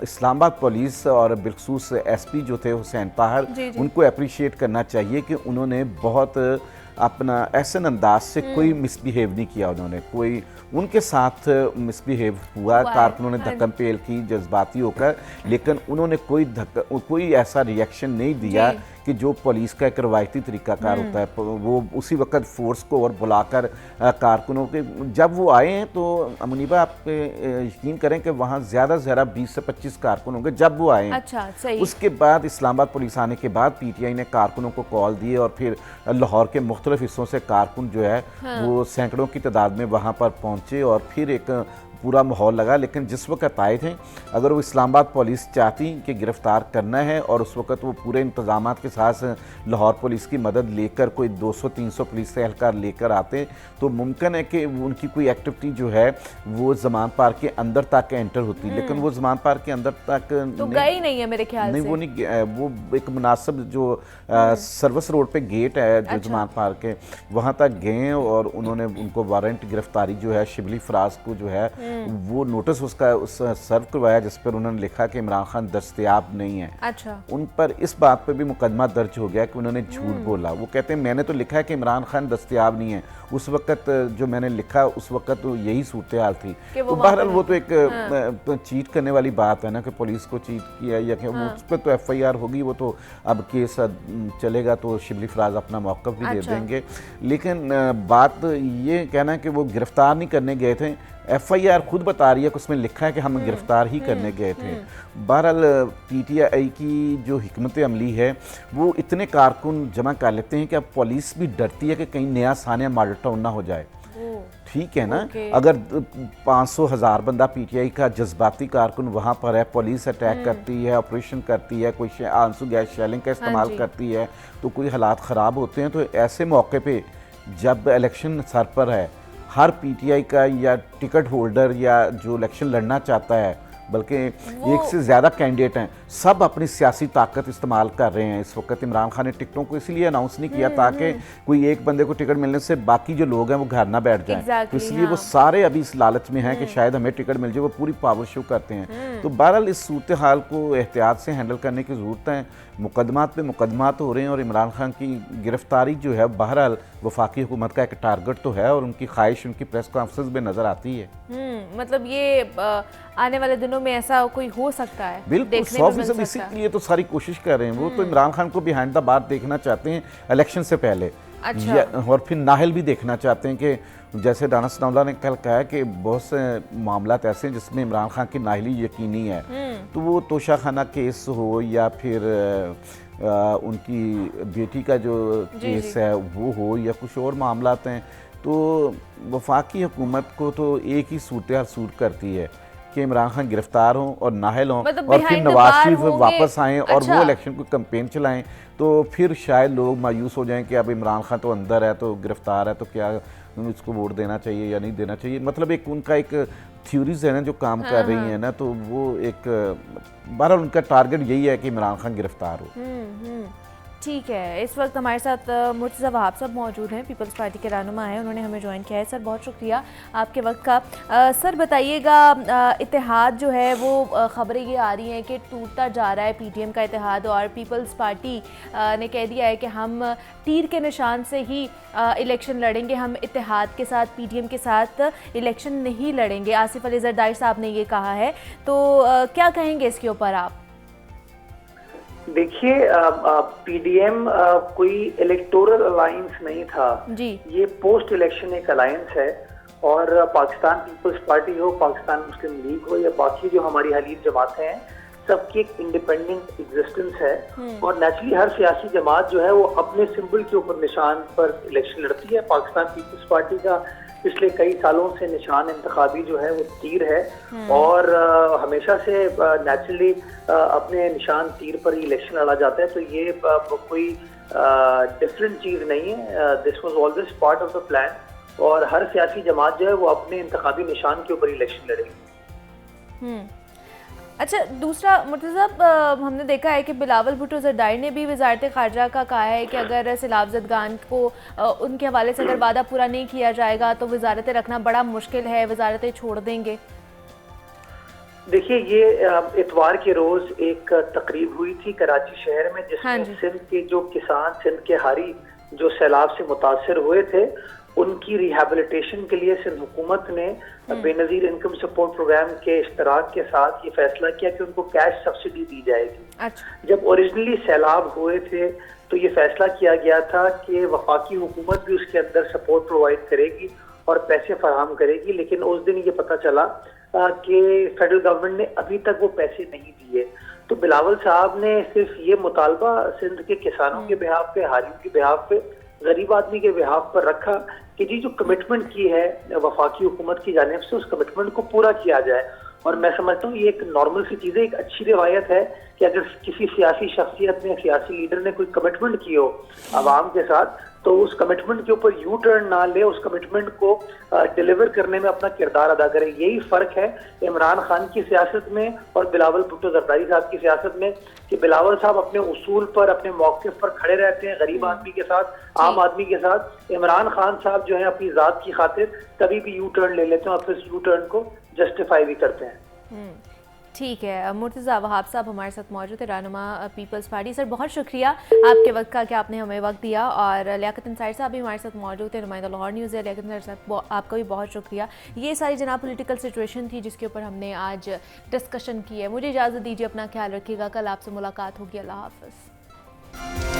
इस्लामाबाद पुलिस और बिलखसूस एसपी जो थे हुसैन ताहर, उनको अप्रिशिएट करना चाहिए कि उन्होंने बहुत अपना ऐसे अंदाज से कोई मिसबिहेव नहीं किया। उन्होंने कोई उनके साथ मिसबिहेव हुआ, कारकुनों ने धक्कम पेल की जज्बाती होकर, लेकिन उन्होंने कोई ऐसा रिएक्शन नहीं दिया कि जो पुलिस का एक रवायती तरीकाकार होता है। वो उसी वक्त फोर्स को और बुलाकर कारकुनों के जब वो आए हैं तो मुनीबा आप यकीन करें कि वहाँ ज़्यादा से ज़्यादा 20 से 25 कारकुन होंगे जब वो आए हैं। अच्छा, सही। उसके बाद इस्लामाबाद पुलिस आने के बाद पीटीआई ने कारकुनों को कॉल दिए और फिर लाहौर के मुख्तलिफ हिस्सों से कारकुन जो है वो सैकड़ों की तादाद में वहाँ पर पहुँचे और फिर एक पूरा माहौल लगा। लेकिन जिस वक्त आए थे, अगर वो इस्लामाबाद पुलिस चाहती कि गिरफ्तार करना है और उस वक्त वो पूरे इंतजाम के साथ लाहौर पुलिस की मदद लेकर कोई 200-300 पुलिस एहलकार लेकर आते तो मुमकिन है कि उनकी कोई एक्टिविटी जो है वो ज़मान पार्क के अंदर तक एंटर होती, लेकिन वो ज़मान पार्क के अंदर तक तो गई नहीं है मेरे ख्याल से। वो नहीं, वो एक मुनासिब जो सर्विस रोड पे गेट है जो ज़मान पार्क के वहाँ तक गए और उन्होंने उनको वारंट गिरफ्तारी जो है शिबली फराज को जो है वो नोटिस उसका उस सर्व करवाया जिस पर उन्होंने लिखा कि इमरान खान दस्तयाब नहीं है। अच्छा। उन पर इस बात पर भी मुकदमा दर्ज हो गया कि उन्होंने झूठ बोला। वो कहते हैं मैंने तो लिखा है कि इमरान खान दस्तयाब नहीं है, उस वक्त जो मैंने लिखा उस वक्त तो यही सूरत हाल थी। तो बहरहाल वो तो एक चीट करने वाली बात है ना कि पुलिस को चीट किया या कि उस पर तो FIR होगी, वो तो अब केस चलेगा तो शिबली फराज अपना मौक़िफ़ भी दे देंगे। लेकिन बात ये कहना है कि वो गिरफ्तार नहीं करने गए थे, FIR खुद बता रही है कि उसमें लिखा है कि हम गिरफ्तार ही करने गए थे। बहरहाल PTI की जो हिकमत अमली है वो इतने कारकुन जमा कर लेते हैं कि अब पुलिस भी डरती है कि कहीं नया सानिया मॉडल टाउन ना हो जाए। ठीक है ना, अगर 500,000 बंदा PTI का जज्बाती कारकुन वहाँ पर है, पुलिस अटैक करती है, ऑपरेशन करती है, कोई आंसू गैस शेलिंग का इस्तेमाल करती है, तो कोई हालात ख़राब होते हैं। तो ऐसे मौके पे जब इलेक्शन सर पर है, हर PTI का या टिकट होल्डर या जो इलेक्शन लड़ना चाहता है, बल्कि एक से ज़्यादा कैंडिडेट हैं, सब अपनी सियासी ताकत इस्तेमाल कर रहे हैं। इस वक्त इमरान खान ने टिकटों को इसलिए अनाउंस नहीं किया ताकि कोई एक बंदे को टिकट मिलने से बाकी जो लोग हैं वो घर ना बैठ जाएं। तो इसलिए वो सारे अभी इस लालच में हैं कि शायद हमें टिकट मिल जाए, वो पूरी पावर शो करते हैं। तो बहरहाल इस सूरत हाल को एहतियात से हैंडल करने की ज़रूरत है। मुकदमात पे मुकदमात हो रहे हैं और इमरान खान की गिरफ्तारी जो है बहरहाल वफाकी हुकूमत का एक टारगेट तो है और उनकी ख्वाहिश उनकी प्रेस कॉन्फ्रेंस में नज़र आती है। मतलब ये आने वाले दिनों में ऐसा कोई हो सकता है? बिल्कुल 100% इसीलिए तो सारी कोशिश कर रहे हैं। वो तो इमरान खान को बिहाइंड द बार देखना चाहते हैं इलेक्शन से पहले। अच्छा। और फिर नाहल भी देखना चाहते हैं कि जैसे राना सनाउल्लाह ने कल कहा कि बहुत से मामला ऐसे हैं जिसमें इमरान खान की नाहली यकीनी है। तो वो तोशाखाना केस हो या फिर उनकी बेटी का जो केस है वो हो या कुछ और मामला हैं, तो वफाकी हुकूमत को तो एक ही सूरत सूट करती है कि इमरान खान गिरफ्तार हों और नाहल हों और फिर नवाज शरीफ वापस आएँ और वो इलेक्शन को कैंपेन चलाएं। तो फिर शायद लोग मायूस हो जाएं कि अब इमरान खान तो अंदर है, तो गिरफ्तार है, तो क्या उसको वोट देना चाहिए या नहीं देना चाहिए। मतलब एक उनका एक थ्योरीज है ना जो काम कर रही हैं ना, तो वो एक बहरहाल उनका टारगेट यही है कि इमरान खान गिरफ्तार हो। ठीक है, इस वक्त हमारे साथ मुर्तज़ा वहाब साहब मौजूद हैं, पीपल्स पार्टी के रहनुमा हैं, उन्होंने हमें ज्वाइन किया है। सर बहुत शुक्रिया आपके वक्त का। सर बताइएगा, इत्तेहाद जो है वो ख़बरें ये आ रही हैं कि टूटता जा रहा है PTM का इत्तेहाद, और पीपल्स पार्टी ने कह दिया है कि हम तीर के निशान से ही इलेक्शन लड़ेंगे, हम इत्तेहाद के साथ PTM के साथ इलेक्शन नहीं लड़ेंगे। आसिफ अली जरदारी साहब ने ये कहा है, तो क्या कहेंगे इसके ऊपर आप? देखिए, PDM कोई इलेक्टोरल अलायंस नहीं था जी। ये पोस्ट इलेक्शन एक अलायंस है, और पाकिस्तान पीपल्स पार्टी हो, पाकिस्तान मुस्लिम लीग हो या बाकी जो हमारी हलीफ जमातें हैं, सबकी एक इंडिपेंडेंट एग्जिस्टेंस है। और नेचुरली हर सियासी जमात जो है वो अपने सिंबल के ऊपर निशान पर इलेक्शन लड़ती है। पाकिस्तान पीपल्स पार्टी का पिछले कई सालों से निशान इंतखाबी जो है वो तीर है, और हमेशा से नेचुरली अपने निशान तीर पर ही इलेक्शन लड़ा जाता है। तो ये कोई डिफरेंट चीज़ नहीं है, this was always part of the plan, और हर सियासी जमात जो है वो अपने इंतखाबी निशान के ऊपर इलेक्शन लड़ेगी। अच्छा, दूसरा मुर्तज़ा साहब, हमने देखा है कि बिलावल भुट्टो ज़रदारी ने भी वज़ारत ख़ारजा का कहा है कि अगर सैलाब ज़दगान को उनके हवाले से अगर वादा पूरा नहीं किया जाएगा तो वज़ारतें रखना बड़ा मुश्किल है, वज़ारतें छोड़ देंगे। देखिए, ये इतवार के रोज़ एक तकरीब हुई थी कराची शहर में, जिसमें सिंध के जो किसान, सिंध के हारी जो सैलाब से मुतासर हुए थे, उनकी रिहेबिलिटेशन के लिए सिंध हुकूमत ने बेनज़ीर इनकम सपोर्ट प्रोग्राम के इश्तराक के साथ ये फैसला किया कि उनको कैश सब्सिडी दी जाएगी। अच्छा। जब ओरिजिनली सैलाब हुए थे तो ये फैसला किया गया था कि वफाकी हुकूमत भी उसके अंदर सपोर्ट प्रोवाइड करेगी और पैसे फराहम करेगी, लेकिन उस दिन ये पता चला कि फेडरल गवर्नमेंट ने अभी तक वो पैसे नहीं दिए। तो बिलावल साहब ने सिर्फ ये मुतालबा सिंध के किसानों के बिहाफ पे, हारियों के बिहाफ पे, गरीब आदमी के बिहाफ पर रखा कि जी जो कमिटमेंट की है वफाकी हुकूमत की जानिब से, उस कमिटमेंट को पूरा किया जाए। और मैं समझता हूँ ये एक नॉर्मल सी चीज़ है, एक अच्छी रिवायत है कि अगर किसी सियासी शख्सियत ने, सियासी लीडर ने कोई कमिटमेंट की हो आवाम के साथ, तो उस कमिटमेंट के ऊपर यू टर्न ना ले, उस कमिटमेंट को डिलीवर करने में अपना किरदार अदा करे। यही फ़र्क है इमरान खान की सियासत में और बिलावल भुट्टो ज़रदारी साहब की सियासत में, कि बिलावल साहब अपने उसूल पर, अपने मौक़िफ़ पर खड़े रहते हैं गरीब आदमी के साथ, आम आदमी के साथ। इमरान खान साहब जो है अपनी ज़ात की खातिर कभी भी यू टर्न ले लेते हैं और फिर यू टर्न को जस्टिफाई भी करते हैं। ठीक है, मुर्तज़ा वहाब साहब हमारे साथ मौजूद है, रहनुमा पीपल्स पार्टी। सर बहुत शुक्रिया आपके वक्त का कि आपने हमें वक्त दिया, और लियाकत अंसारी साहब भी हमारे साथ मौजूद है, नुमाइंदा लाहौर न्यूज़ है। लियाकत अंसारी साहब आपका भी बहुत शुक्रिया। ये सारी जनाब पॉलिटिकल सिचुएशन थी जिसके ऊपर हमने आज डिस्कशन की है। मुझे इजाज़त दीजिए, अपना ख्याल रखिएगा, कल आपसे मुलाकात होगी। अल्लाह हाफ़िज़।